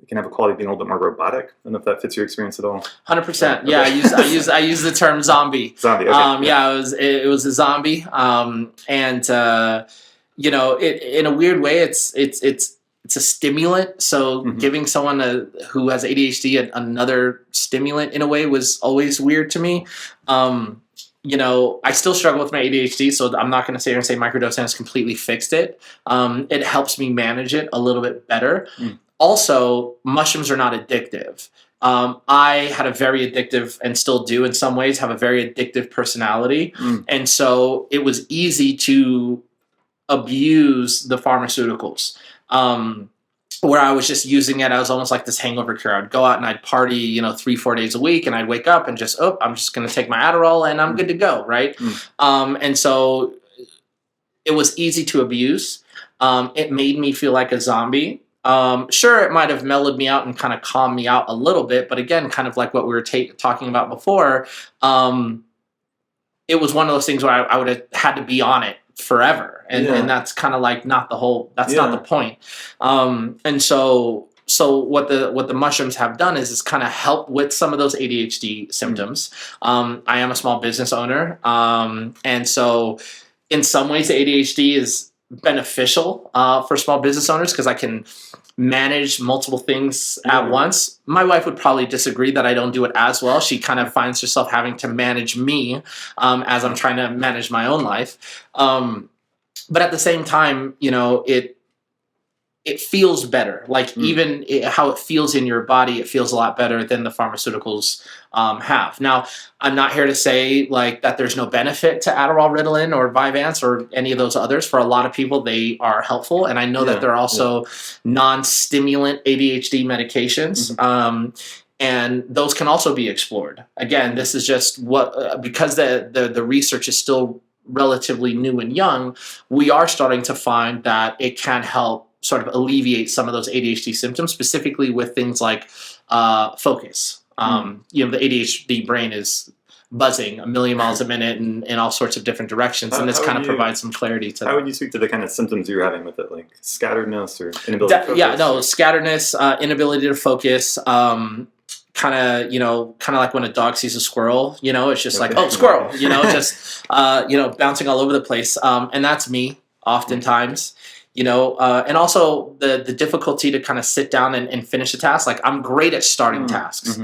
it can have a quality of being a little bit more robotic. I don't know if that fits your experience at all. 100%. Yeah, Okay. I use the term zombie. Zombie. Okay. Yeah, it was a zombie. And you know, it in a weird way, it's a stimulant. So Mhm. giving someone who has ADHD another stimulant in a way was always weird to me. You know, I still struggle with my ADHD, so I'm not going to sit here and say microdosing has completely fixed it. It helps me manage it a little bit better. Mm. Also, mushrooms are not addictive. I had a very addictive, and still do in some ways, have a very addictive personality. Mm. And so it was easy to abuse the pharmaceuticals. Where I was just using it as almost like this hangover cure. I'd go out and I'd party, you know, 3-4 days a week, and I'd wake up and just, oh, I'm just going to take my Adderall and I'm good to go, right? And so it was easy to abuse. It made me feel like a zombie. Sure, it might have mellowed me out and kind of calmed me out a little bit, but again, kind of like what we were talking about before, it was one of those things where I would have had to be on it forever, and that's kind of like not the whole. That's not the point. And so what the mushrooms have done is kind of help with some of those ADHD symptoms. I am a small business owner, and so in some ways, ADHD is beneficial for small business owners because I can manage multiple things at once. My wife would probably disagree that I don't do it as well. She kind of finds herself having to manage me as I'm trying to manage my own life. But at the same time, you know, it feels better. Like even how it feels in your body, it feels a lot better than the pharmaceuticals have. Now, I'm not here to say like that there's no benefit to Adderall, Ritalin, or Vyvanse, or any of those others. For a lot of people, they are helpful, and I know that there are also non-stimulant ADHD medications. And those can also be explored. Again, this is just what because the research is still relatively new and young. We are starting to find that it can help sort of alleviate some of those ADHD symptoms, specifically with things like focus. You know, the ADHD brain is buzzing a million miles a minute in all sorts of different directions, and this kind of provides some clarity to How would you speak to the kind of symptoms you were having with it, like scatteredness or inability to focus? Yeah, no, scatteredness, inability to focus, kind of like when a dog sees a squirrel, you know, it's just like, oh, squirrel, you know, just bouncing all over the place, and that's me oftentimes. You know, and also the difficulty to kind of sit down and finish a task. Like I'm great at starting tasks,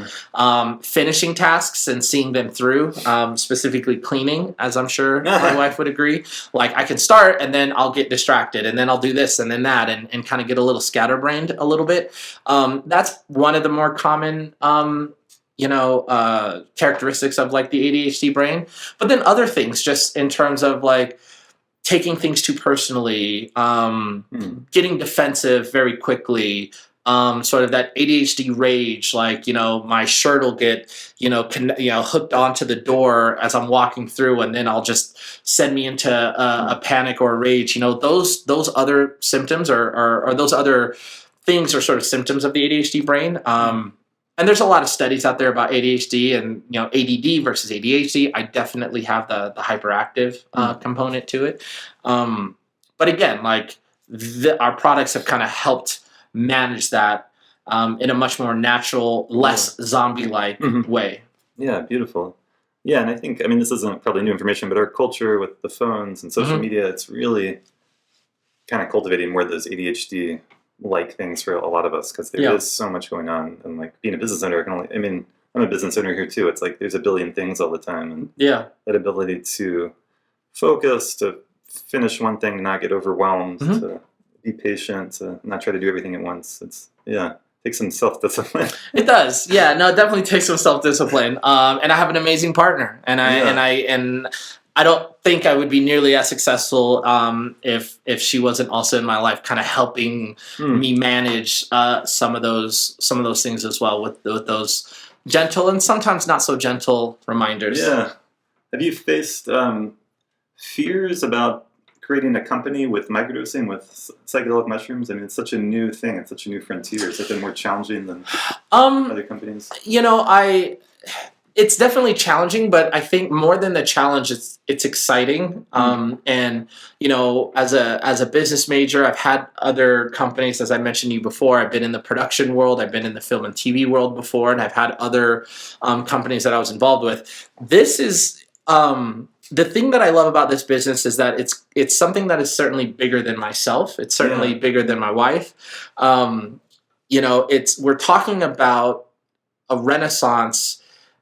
finishing tasks and seeing them through, specifically cleaning, as I'm sure my wife would agree. Like I can start and then I'll get distracted and then I'll do this and then that and kind of get a little scatterbrained a little bit. That's one of the more common characteristics of like the ADHD brain. But then other things just in terms of like taking things too personally, getting defensive very quickly, sort of that ADHD rage, like, you know, my shirt will get, hooked onto the door as I'm walking through, and then I'll just send me into a panic or a rage. You know, those other symptoms or those other things are sort of symptoms of the ADHD brain. And there's a lot of studies out there about ADHD and, you know, ADD versus ADHD. I definitely have the hyperactive component to it. But again, like our products have kind of helped manage that in a much more natural, less zombie-like way. Yeah, beautiful. Yeah, and I think, I mean, this isn't probably new information, but our culture with the phones and social media, it's really kind of cultivating more of those ADHD like things for a lot of us, because there is so much going on, and like being a business owner, I'm a business owner here too. It's like there's a billion things all the time, and that ability to focus, to finish one thing, to not get overwhelmed, to be patient, to not try to do everything at once. Takes some self-discipline. It does, yeah. No, it definitely takes some self-discipline. And I have an amazing partner, and I don't think I would be nearly as successful if she wasn't also in my life, kind of helping me manage some of those things as well, with those gentle and sometimes not so gentle reminders. Yeah. Have you faced fears about creating a company with microdosing with psychedelic mushrooms? I mean, it's such a new thing. It's such a new frontier. Is it been more challenging than other companies? It's definitely challenging, but I think more than the challenge, it's exciting. And as a business major, I've had other companies, as I mentioned to you before. I've been in the production world, I've been in the film and TV world before, and I've had other companies that I was involved with. This is the thing that I love about this business is that it's something that is certainly bigger than myself. It's certainly bigger than my wife. We're talking about a renaissance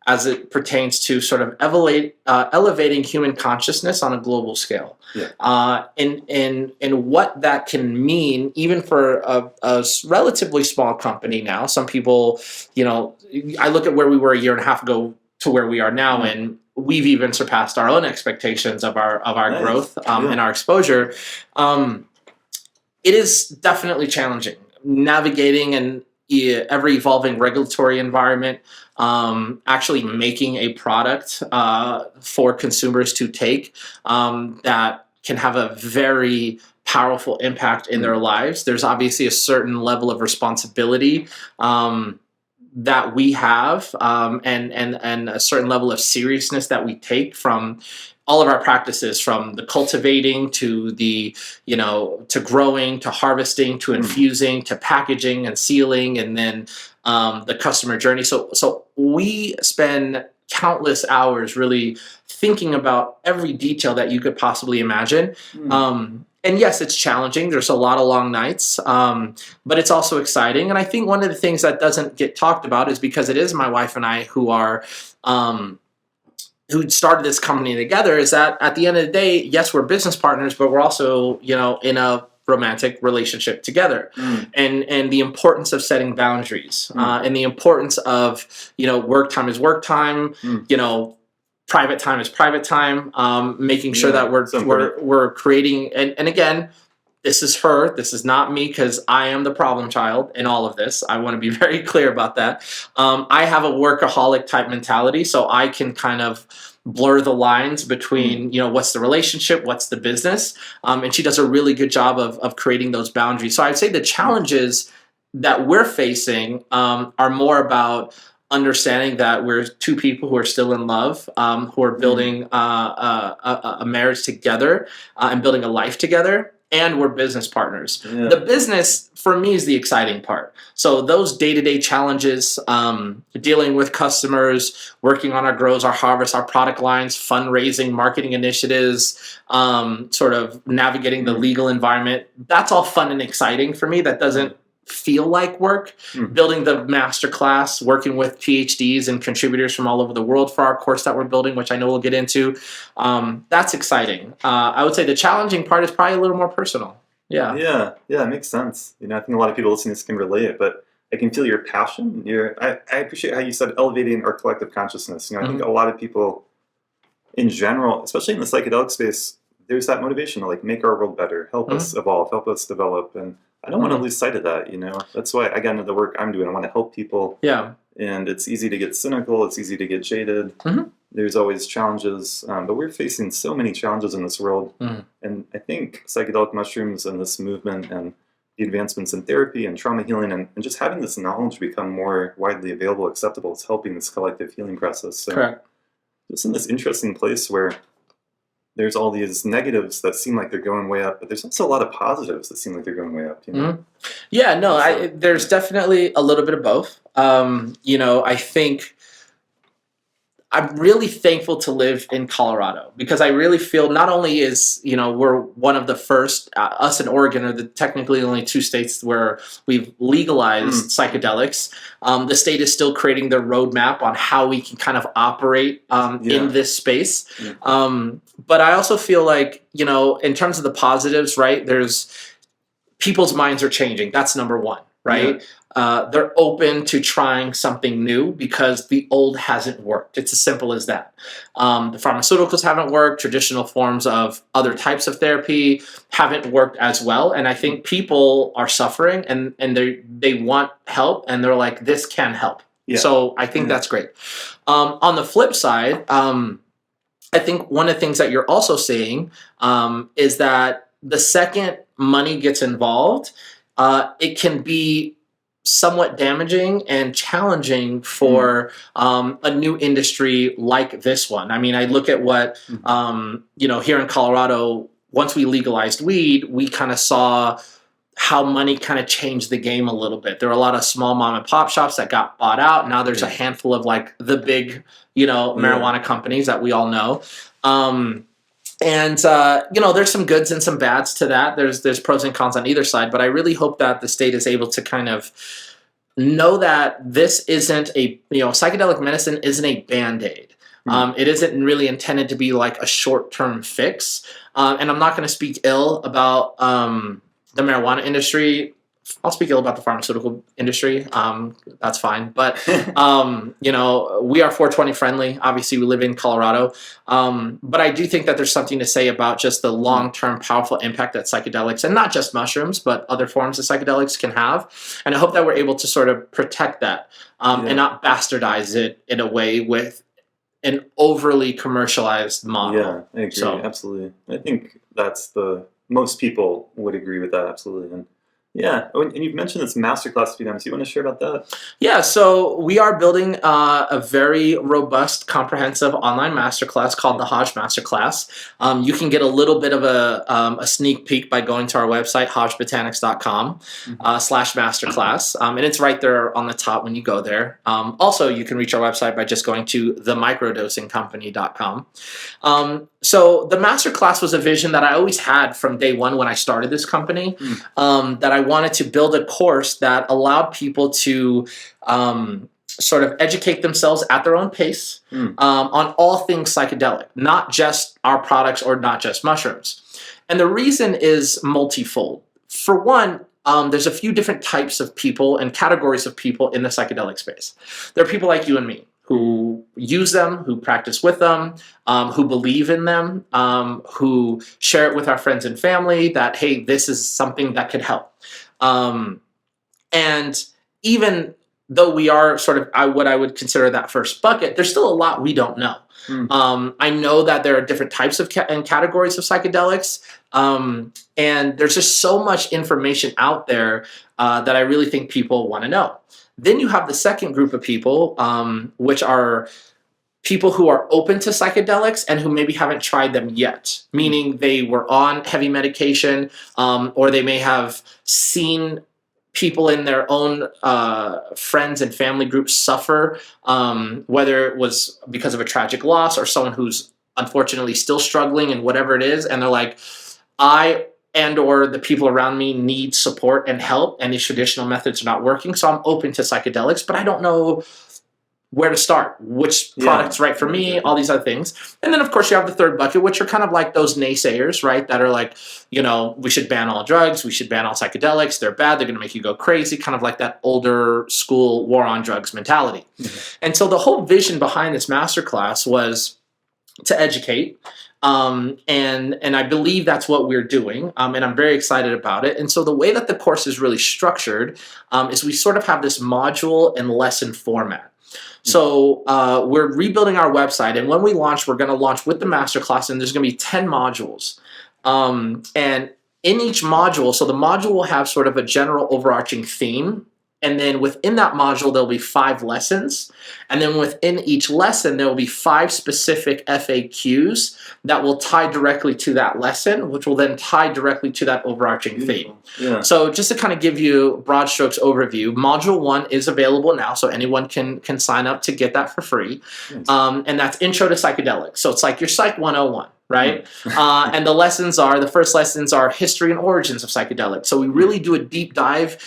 as it pertains to sort of elevating human consciousness on a global scale. And what that can mean, even for a relatively small company now. Some people, I look at where we were a year and a half ago to where we are now, and we've even surpassed our own expectations of our growth and our exposure. It is definitely challenging navigating an ever evolving regulatory environment, actually making a product for consumers to take that can have a very powerful impact in their lives. There's obviously a certain level of responsibility that we have, and a certain level of seriousness that we take from all of our practices, from the cultivating to the, to growing, to harvesting, to infusing, to packaging and sealing, and then the customer journey. So we spend countless hours really thinking about every detail that you could possibly imagine. And yes, it's challenging. There's a lot of long nights, but it's also exciting. And I think one of the things that doesn't get talked about is because it is my wife and I who are who started this company together, is that at the end of the day, yes, we're business partners, but we're also, in a romantic relationship together. And the importance of setting boundaries, and the importance of, work time is work time, private time is private time, making sure that we're creating, and again, this is her, this is not me, because I am the problem child in all of this. I want to be very clear about that. I have a workaholic type mentality, so I can kind of blur the lines between, what's the relationship, what's the business, and she does a really good job of creating those boundaries. So I'd say the challenges that we're facing are more about understanding that we're two people who are still in love, who are building a marriage together, and building a life together. And we're business partners. The business, for me, is the exciting part. So those day-to-day challenges, dealing with customers, working on our grows, our harvests, our product lines, fundraising, marketing initiatives, sort of navigating the legal environment, that's all fun and exciting for me. That doesn't feel like work. Building the masterclass, working with PhDs and contributors from all over the world for our course that we're building, which I know we'll get into. That's exciting. I would say the challenging part is probably a little more personal. Yeah, it makes sense. I think a lot of people listening to this can relate, but I can feel your passion. I appreciate how you said elevating our collective consciousness. I think a lot of people in general, especially in the psychedelic space, there's that motivation to make our world better, help us evolve, help us develop, and I don't want to lose sight of that, That's why I got into the work I'm doing. I want to help people. Yeah. And it's easy to get cynical. It's easy to get jaded. There's always challenges. But we're facing so many challenges in this world. And I think psychedelic mushrooms and this movement and the advancements in therapy and trauma healing and just having this knowledge become more widely available, acceptable, is helping this collective healing process. So correct. Just in this interesting place where there's all these negatives that seem like they're going way up, but there's also a lot of positives that seem like they're going way up. Yeah, no, there's definitely a little bit of both. I think I'm really thankful to live in Colorado because I really feel not only is, we're one of the first, us and Oregon are the technically only two states where we've legalized psychedelics. The state is still creating their roadmap on how we can kind of operate in this space. But I also feel like, in terms of the positives, right, there's people's minds are changing. That's number one, right? They're open to trying something new because the old hasn't worked. It's as simple as that. The pharmaceuticals haven't worked. Traditional forms of other types of therapy haven't worked as well. And I think people are suffering and they want help and they're like, this can help. So I think that's great. On the flip side, I think one of the things that you're also seeing is that the second money gets involved, it can be somewhat damaging and challenging for a new industry like this one. I mean, I look at what, here in Colorado, once we legalized weed, we kind of saw how money kind of changed the game a little bit. There were a lot of small mom and pop shops that got bought out. Now there's a handful of like the big, marijuana companies that we all know. There's some goods and some bads to that. There's pros and cons on either side, but I really hope that the state is able to kind of know that this isn't psychedelic medicine isn't a Band-Aid. It isn't really intended to be like a short-term fix. And I'm not going to speak ill about the marijuana industry. I'll speak ill about the pharmaceutical industry. That's fine. But, we are 420 friendly. Obviously, we live in Colorado. But I do think that there's something to say about just the long-term powerful impact that psychedelics, and not just mushrooms, but other forms of psychedelics can have. And I hope that we're able to sort of protect that and not bastardize it in a way with an overly commercialized model. Yeah, I agree. Absolutely. I think most people would agree with that. Absolutely. And yeah, and you've mentioned this masterclass a few times. You want to share about that? Yeah, so we are building a very robust, comprehensive online masterclass called the Haj Masterclass. You can get a little bit of a sneak peek by going to our website, hajbotanics.com /masterclass. And it's right there on the top when you go there. Also, you can reach our website by just going to themicrodosingcompany.com. So the masterclass was a vision that I always had from day one when I started this company, that I wanted to build a course that allowed people to sort of educate themselves at their own pace on all things psychedelic, not just our products or not just mushrooms. And the reason is multifold. For one, there's a few different types of people and categories of people in the psychedelic space. There are people like you and me who use them, who practice with them, who believe in them, who share it with our friends and family that, hey, this is something that could help. And even though we are sort of what I would consider that first bucket, there's still a lot we don't know. I know that there are different types of and categories of psychedelics, and there's just so much information out there that I really think people want to know. Then you have the second group of people, which are people who are open to psychedelics and who maybe haven't tried them yet, meaning they were on heavy medication, or they may have seen people in their own friends and family groups suffer, whether it was because of a tragic loss or someone who's unfortunately still struggling and whatever it is. And they're like, or the people around me need support and help, and these traditional methods are not working. So I'm open to psychedelics, but I don't know where to start, which product's right for me, all these other things. And then, of course, you have the third bucket, which are kind of like those naysayers, right? That are like, we should ban all drugs. We should ban all psychedelics. They're bad. They're going to make you go crazy. Kind of like that older school war on drugs mentality. And so the whole vision behind this masterclass was to educate. And I believe that's what we're doing. And I'm very excited about it. And so the way that the course is really structured is we sort of have this module and lesson format. So we're rebuilding our website, and when we launch, we're going to launch with the masterclass, and there's going to be 10 modules. And in each module, so the module will have sort of a general overarching theme, and then within that module, there'll be 5 lessons. And then within each lesson, there will be 5 specific FAQs that will tie directly to that lesson, which will then tie directly to that overarching theme. Yeah. So just to kind of give you broad strokes overview, Module 1 is available now, so anyone can sign up to get that for free. Nice. And that's Intro to Psychedelics. So it's like your Psych 101. Right? And the first lessons are history and origins of psychedelics. So we really do a deep dive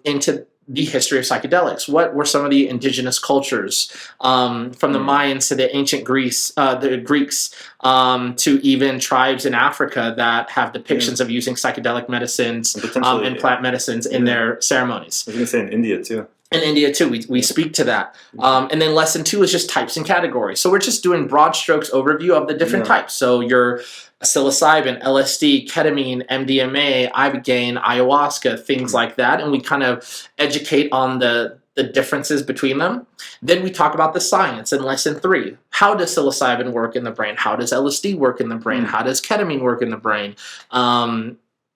into the history of psychedelics. What were some of the indigenous cultures, from the Mayans to the ancient the Greeks, to even tribes in Africa that have depictions of using psychedelic medicines and plant medicines in their ceremonies. I was going to say in India too. In India too, we speak to that. And then lesson 2 is just types and categories. So we're just doing broad strokes overview of the different types. So your psilocybin, LSD, ketamine, MDMA, ibogaine, ayahuasca, things like that. And we kind of educate on the the differences between them. Then we talk about the science in lesson 3. How does psilocybin work in the brain? How does LSD work in the brain? How does ketamine work in the brain?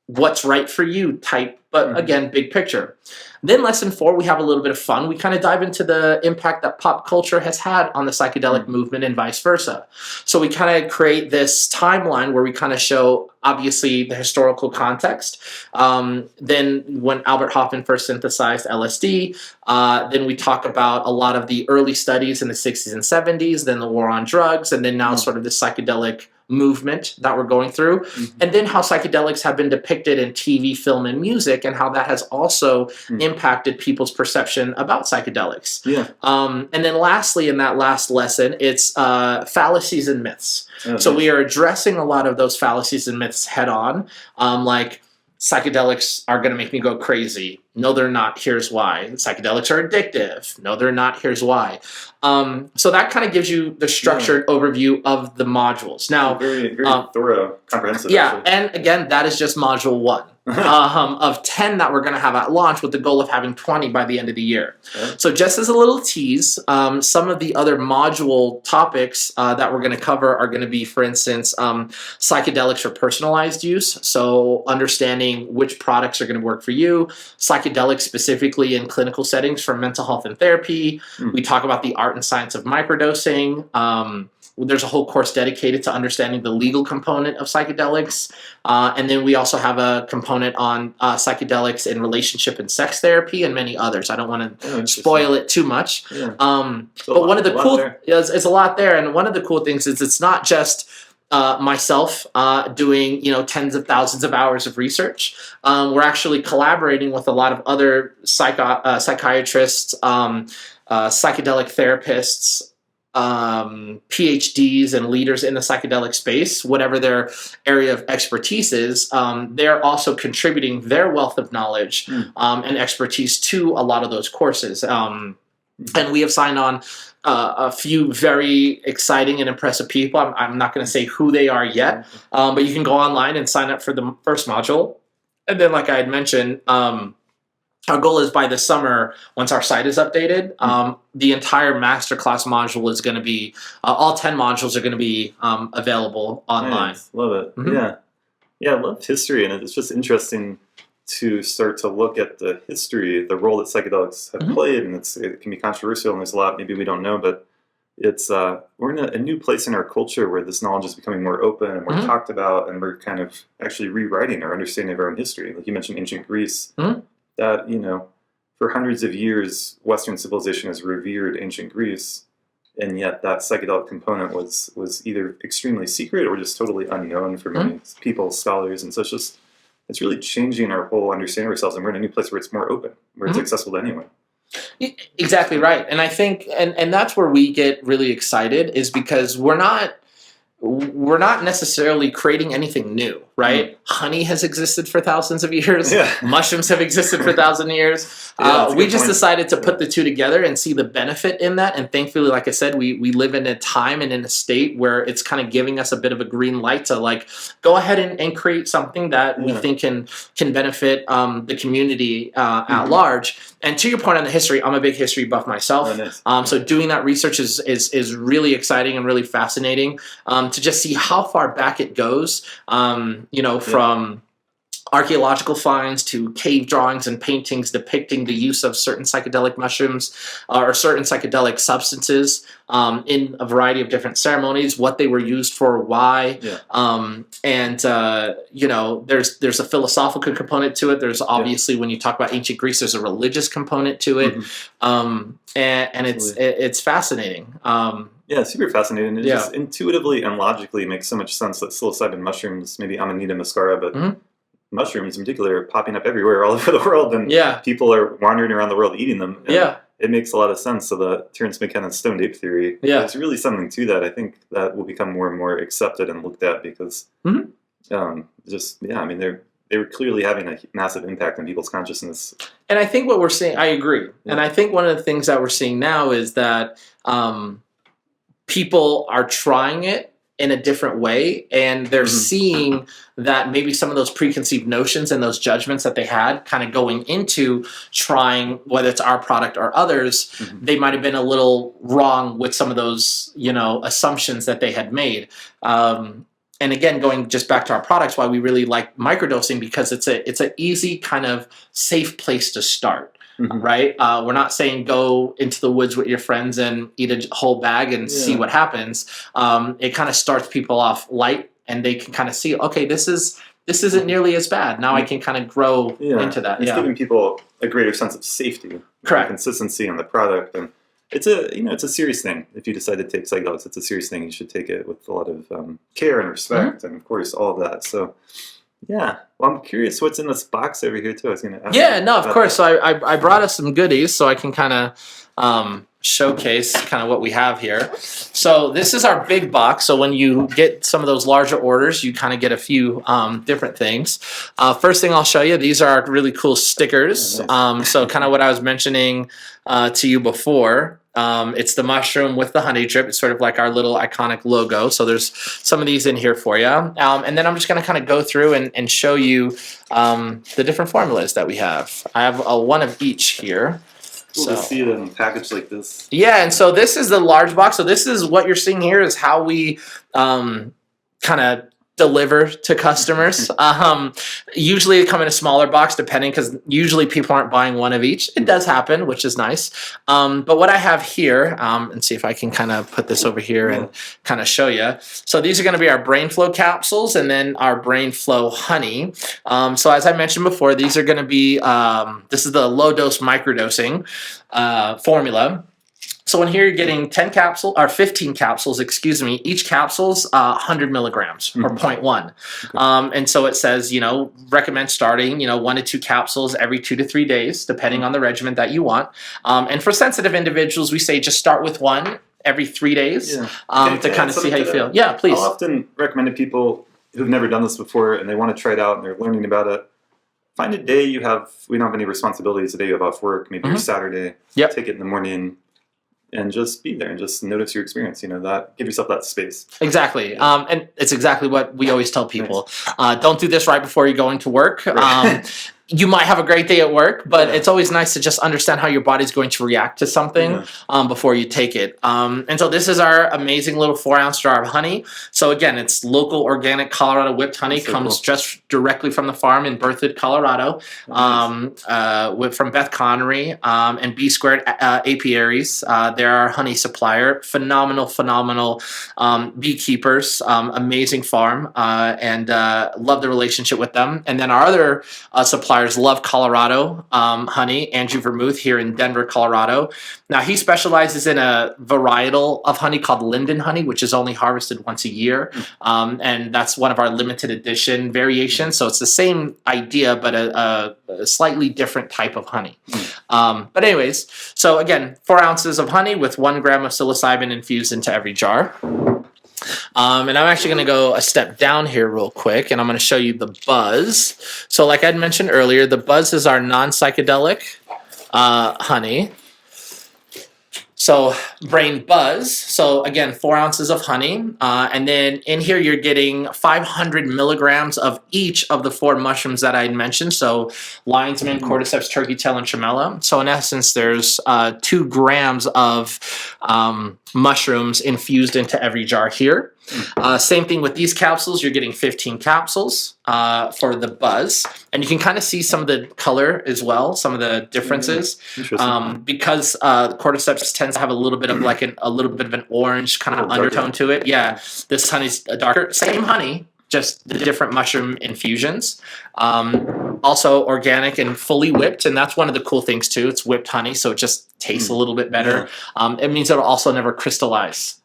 What's right for you type, but again, big picture. Then lesson 4, we have a little bit of fun. We kind of dive into the impact that pop culture has had on the psychedelic movement and vice versa. So we kind of create this timeline where we kind of show, obviously, the historical context. Then when Albert Hofmann first synthesized LSD, then we talk about a lot of the early studies in the 60s and 70s, then the war on drugs, and then now sort of the psychedelic movement that we're going through, and then how psychedelics have been depicted in TV, film, and music, and how that has also impacted people's perception about psychedelics. And then lastly, in that last lesson, it's fallacies and myths. So we are addressing a lot of those fallacies and myths head on, like psychedelics are going to make me go crazy. No, they're not. Here's why. Psychedelics are addictive. No, they're not. Here's why. So that kind of gives you the structured overview of the modules. Now, very thorough, comprehensive. Yeah, actually. and again, that is just module 1 of 10 that we're going to have at launch, with the goal of having 20 by the end of the year. So just as a little tease, some of the other module topics that we're going to cover are going to be, for instance, psychedelics for personalized use. So understanding which products are going to work for you, psychedelics specifically in clinical settings for mental health and therapy. We talk about the art and science of microdosing. There's a whole course dedicated to understanding the legal component of psychedelics. And then we also have a component on psychedelics in relationship and sex therapy and many others. I don't want to spoil it too much. But one of the cool, it's a lot there. And one of the cool things is it's not just myself doing tens of thousands of hours of research. We're actually collaborating with a lot of other psychiatrists, psychedelic therapists, PhDs and leaders in the psychedelic space, whatever their area of expertise is. They're also contributing their wealth of knowledge and expertise to a lot of those courses. And we have signed on a few very exciting and impressive people. I'm not going to say who they are yet, but you can go online and sign up for the first module. And then, like I had mentioned, our goal is by this summer, once our site is updated, the entire masterclass module is going to be, all 10 modules are going to be available online. Nice. Love it. Yeah, I love history, and it's just interesting to start to look at the history, the role that psychedelics have played, and it can be controversial, and there's a lot maybe we don't know, but it's we're in a new place in our culture where this knowledge is becoming more open and more talked about, and we're kind of actually rewriting our understanding of our own history. Like you mentioned ancient Greece, that, for hundreds of years, Western civilization has revered ancient Greece, and yet that psychedelic component was either extremely secret or just totally unknown for many people, scholars, and so it's really changing our whole understanding of ourselves, and we're in a new place where it's more open, where it's accessible to anyone. Exactly right. And I think, and that's where we get really excited, is because we're not necessarily creating anything new, right? Honey has existed for thousands of years. Mushrooms have existed for thousands of years. We just decided to put the two together and see the benefit in that. And thankfully, like I said, we live in a time and in a state where it's kind of giving us a bit of a green light to go ahead and create something that we think can benefit the community at large. And to your point on the history, I'm a big history buff myself. So doing that research is really exciting and really fascinating. To just see how far back it goes, from archaeological finds to cave drawings and paintings depicting the use of certain psychedelic mushrooms or certain psychedelic substances in a variety of different ceremonies, what they were used for, why. There's a philosophical component to it. There's obviously, when you talk about ancient Greece, there's a religious component to it. And it's fascinating. Yeah, super fascinating. It just intuitively and logically makes so much sense that psilocybin mushrooms, maybe Amanita muscaria, but mushrooms in particular, are popping up everywhere all over the world, and people are wandering around the world eating them. And it makes a lot of sense. So the Terence McKenna's stoned ape theory, there's really something to that. I think that will become more and more accepted and looked at because they were clearly having a massive impact on people's consciousness. And I think what we're seeing, I agree. And I think one of the things that we're seeing now is that people are trying it in a different way, and they're seeing that maybe some of those preconceived notions and those judgments that they had kind of going into trying, whether it's our product or others, they might have been a little wrong with some of those, assumptions that they had made. And again, going just back to our products, why we really like microdosing, because it's an easy kind of safe place to start. Right? We're not saying go into the woods with your friends and eat a whole bag and see what happens. It kind of starts people off light, and they can kind of see, okay, this isn't nearly as bad. Now I can kind of grow into that. It's giving people a greater sense of safety, correct, consistency in the product, and it's a serious thing. If you decide to take psychedelics, it's a serious thing. You should take it with a lot of care and respect, and of course all of that. So. Yeah, well, I'm curious what's in this box over here too. I was going to ask. Yeah, no, of course. So I brought us some goodies so I can kind of showcase kind of what we have here. So this is our big box. So when you get some of those larger orders, you kind of get a few different things. First thing I'll show you, these are really cool stickers. Oh, nice. So kind of what I was mentioning to you before. It's the mushroom with the honey drip. It's sort of like our little iconic logo. So there's some of these in here for you. And then I'm just going to kind of go through and show you the different formulas that we have. I have one of each here. Cool to see it in a package like this. Yeah, and so this is the large box. So this is what you're seeing here is how we kind of deliver to customers. Usually they come in a smaller box, depending, because usually people aren't buying one of each. It does happen, which is nice. But what I have here, and see if I can kind of put this over here and kind of show you. So these are going to be our Brain Flow capsules, and then our Brain Flow honey. So as I mentioned before, these are going to be, this is the low dose microdosing formula. So in here you're getting 15 capsules, each capsule's 100 milligrams or 0.1. And so it says, recommend starting, 1 to 2 capsules every 2 to 3 days, depending on the regimen that you want. And for sensitive individuals, we say just start with 1 every 3 days to kind of see how you feel. Yeah, please. I'll often recommend to people who've never done this before and they want to try it out and they're learning about it. Find a day we don't have any responsibilities, a day you have off work, maybe your Saturday, take it in the morning, and just be there and just notice your experience, that give yourself that space. Exactly. And it's exactly what we always tell people. Don't do this right before you're going to work. Right. You might have a great day at work, but it's always nice to just understand how your body's going to react to something before you take it. And so this is our amazing little 4-ounce jar of honey. So again, it's local organic Colorado whipped honey. Comes just directly from the farm in Berthoud, Colorado, from Beth Connery and B Squared Apiaries. They're our honey supplier. Phenomenal beekeepers. Amazing farm, and love the relationship with them. And then our other suppliers love Colorado honey. Andrew Vermouth here in Denver, Colorado. Now he specializes in a varietal of honey called linden honey, which is only harvested once a year, and that's one of our limited edition variations. So it's the same idea, but a slightly different type of honey. But anyways, so again, 4 ounces of honey with 1 gram of psilocybin infused into every jar. And I'm actually going to go a step down here real quick, and I'm going to show you the Buzz. So like I'd mentioned earlier, the Buzz is our non-psychedelic honey. So Brain Buzz. So again, 4 ounces of honey. And then in here, you're getting 500 milligrams of each of the 4 mushrooms that I mentioned. So lion's mane, cordyceps, turkey tail, and tremella. So in essence, there's 2 grams of mushrooms infused into every jar here. Same thing with these capsules. You're getting 15 capsules for the Buzz. And you can kind of see some of the color as well, some of the differences. Because cordyceps tends to have a little bit of an orange kind of undertone to it. Yeah, this honey's darker. Same honey, just the different mushroom infusions. Also organic and fully whipped, and that's one of the cool things too. It's whipped honey, so it just tastes a little bit better. It means it'll also never crystallize.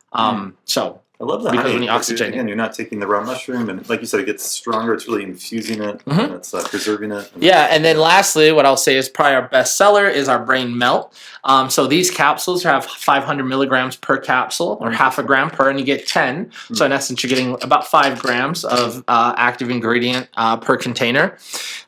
So I love that because honey. when you oxygenate, again, you're not taking the raw mushroom, and like you said, it gets stronger. It's really infusing it, and it's preserving it. And then lastly, what I'll say is probably our best seller is our Brain Melt. So these capsules have 500 milligrams per capsule, or half a gram per, and you get 10. So in essence, you're getting about 5 grams of active ingredient per container.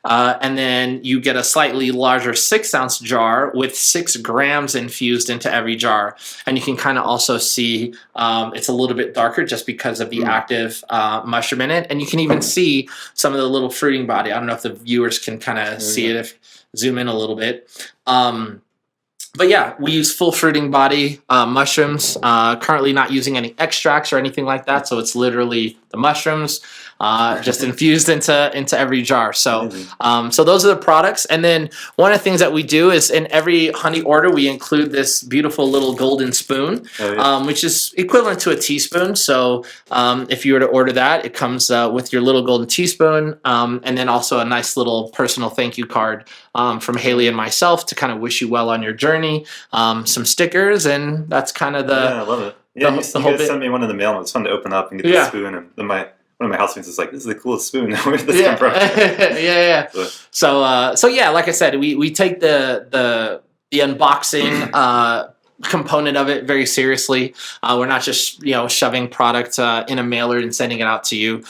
And then you get a slightly larger 6-ounce jar with 6 grams infused into every jar. And you can kind of also see it's a little bit darker just because of the active mushroom in it. And you can even see some of the little fruiting body. I don't know if the viewers can kind of see it, if zoom in a little bit. But yeah, we use full fruiting body mushrooms, currently not using any extracts or anything like that. So it's literally the mushrooms just infused into every jar. So so those are the products. And then one of the things that we do is in every honey order, we include this beautiful little golden spoon, which is equivalent to a teaspoon. So if you were to order that, it comes with your little golden teaspoon, and then also a nice little personal thank you card from Haley and myself to kind of wish you well on your journey, some stickers, and that's kind of the... Yeah, I love it. Yeah, you guys sent me one in the mail, and it was fun to open up and get the spoon. And then one of my housemates is like, "This is the coolest spoon. Where did this come from?" yeah. So yeah, like I said, we take the unboxing component of it very seriously. We're not just shoving product in a mailer and sending it out to you.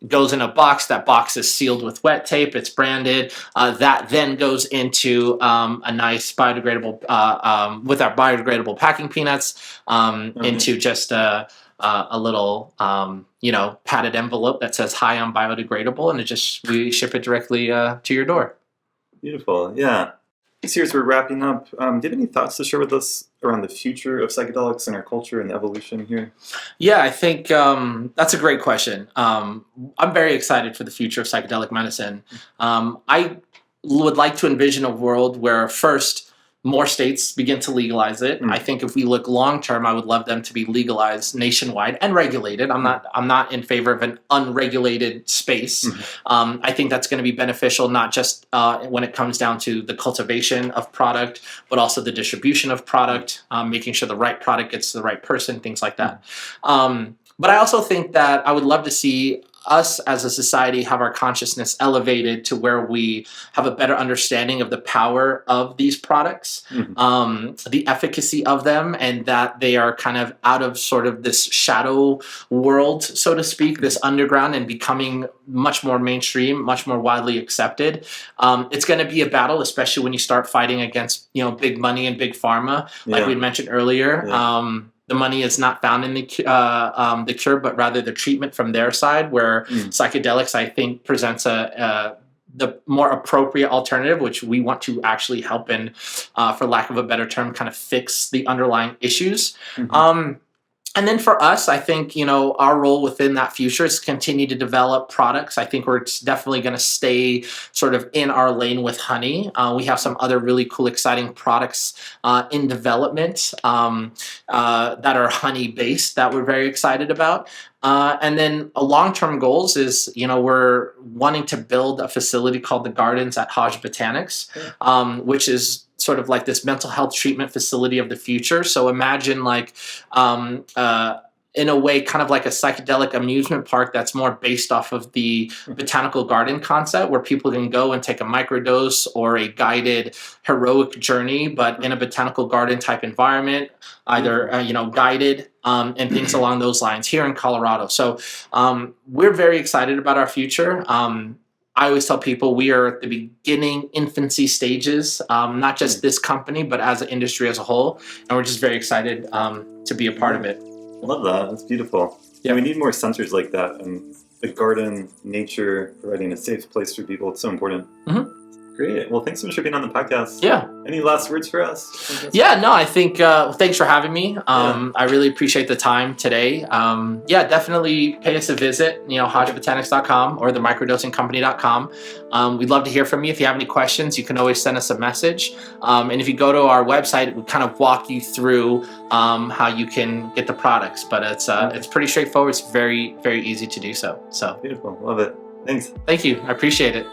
Goes in a box. That box is sealed with wet tape. It's branded. That then goes into a nice biodegradable with our biodegradable packing peanuts into just a little padded envelope that says "Hi, I'm biodegradable," and we ship it directly to your door. Beautiful. Yeah. This year, as we're wrapping up, do you have any thoughts to share with us around the future of psychedelics and our culture and the evolution here? Yeah, I think that's a great question. I'm very excited for the future of psychedelic medicine. I would like to envision a world where first, more states begin to legalize it. I think if we look long term, I would love them to be legalized nationwide and regulated. I'm not in favor of an unregulated space. I think that's going to be beneficial, not just when it comes down to the cultivation of product, but also the distribution of product, making sure the right product gets to the right person, things like that. But I also think that I would love to see us as a society have our consciousness elevated to where we have a better understanding of the power of these products, the efficacy of them, and that they are kind of out of sort of this shadow world, so to speak, this underground, and becoming much more mainstream, much more widely accepted. It's going to be a battle, especially when you start fighting against big money and big pharma, like we mentioned earlier. The money is not found in the cure, but rather the treatment from their side, where psychedelics, I think, presents the more appropriate alternative, which we want to actually help in, for lack of a better term, kind of fix the underlying issues. And then for us, I think, our role within that future is to continue to develop products. I think we're definitely going to stay sort of in our lane with honey. We have some other really cool, exciting products in development that are honey-based that we're very excited about. And then long-term goals is, we're wanting to build a facility called the Gardens at Haj Botanics, which is sort of like this mental health treatment facility of the future. So imagine in a way, kind of like a psychedelic amusement park that's more based off of the botanical garden concept, where people can go and take a microdose or a guided heroic journey, but in a botanical garden type environment, either, guided, and things along those lines here in Colorado. So we're very excited about our future. I always tell people we are at the beginning, infancy stages, not just this company, but as an industry as a whole. And we're just very excited to be a part of it. I love that. That's beautiful. Yeah, we need more centers like that. And the garden, nature, providing a safe place for people, it's so important. Great. Well, thanks so much for being on the podcast. Yeah. Any last words for us? Yeah, no, I think thanks for having me. I really appreciate the time today. Definitely pay us a visit, hajbotanics.com or the microdosingcompany.com. We'd love to hear from you. If you have any questions, you can always send us a message. And if you go to our website, we kind of walk you through how you can get the products. But it's pretty straightforward. It's very, very easy to do so. Beautiful. Love it. Thanks. Thank you. I appreciate it.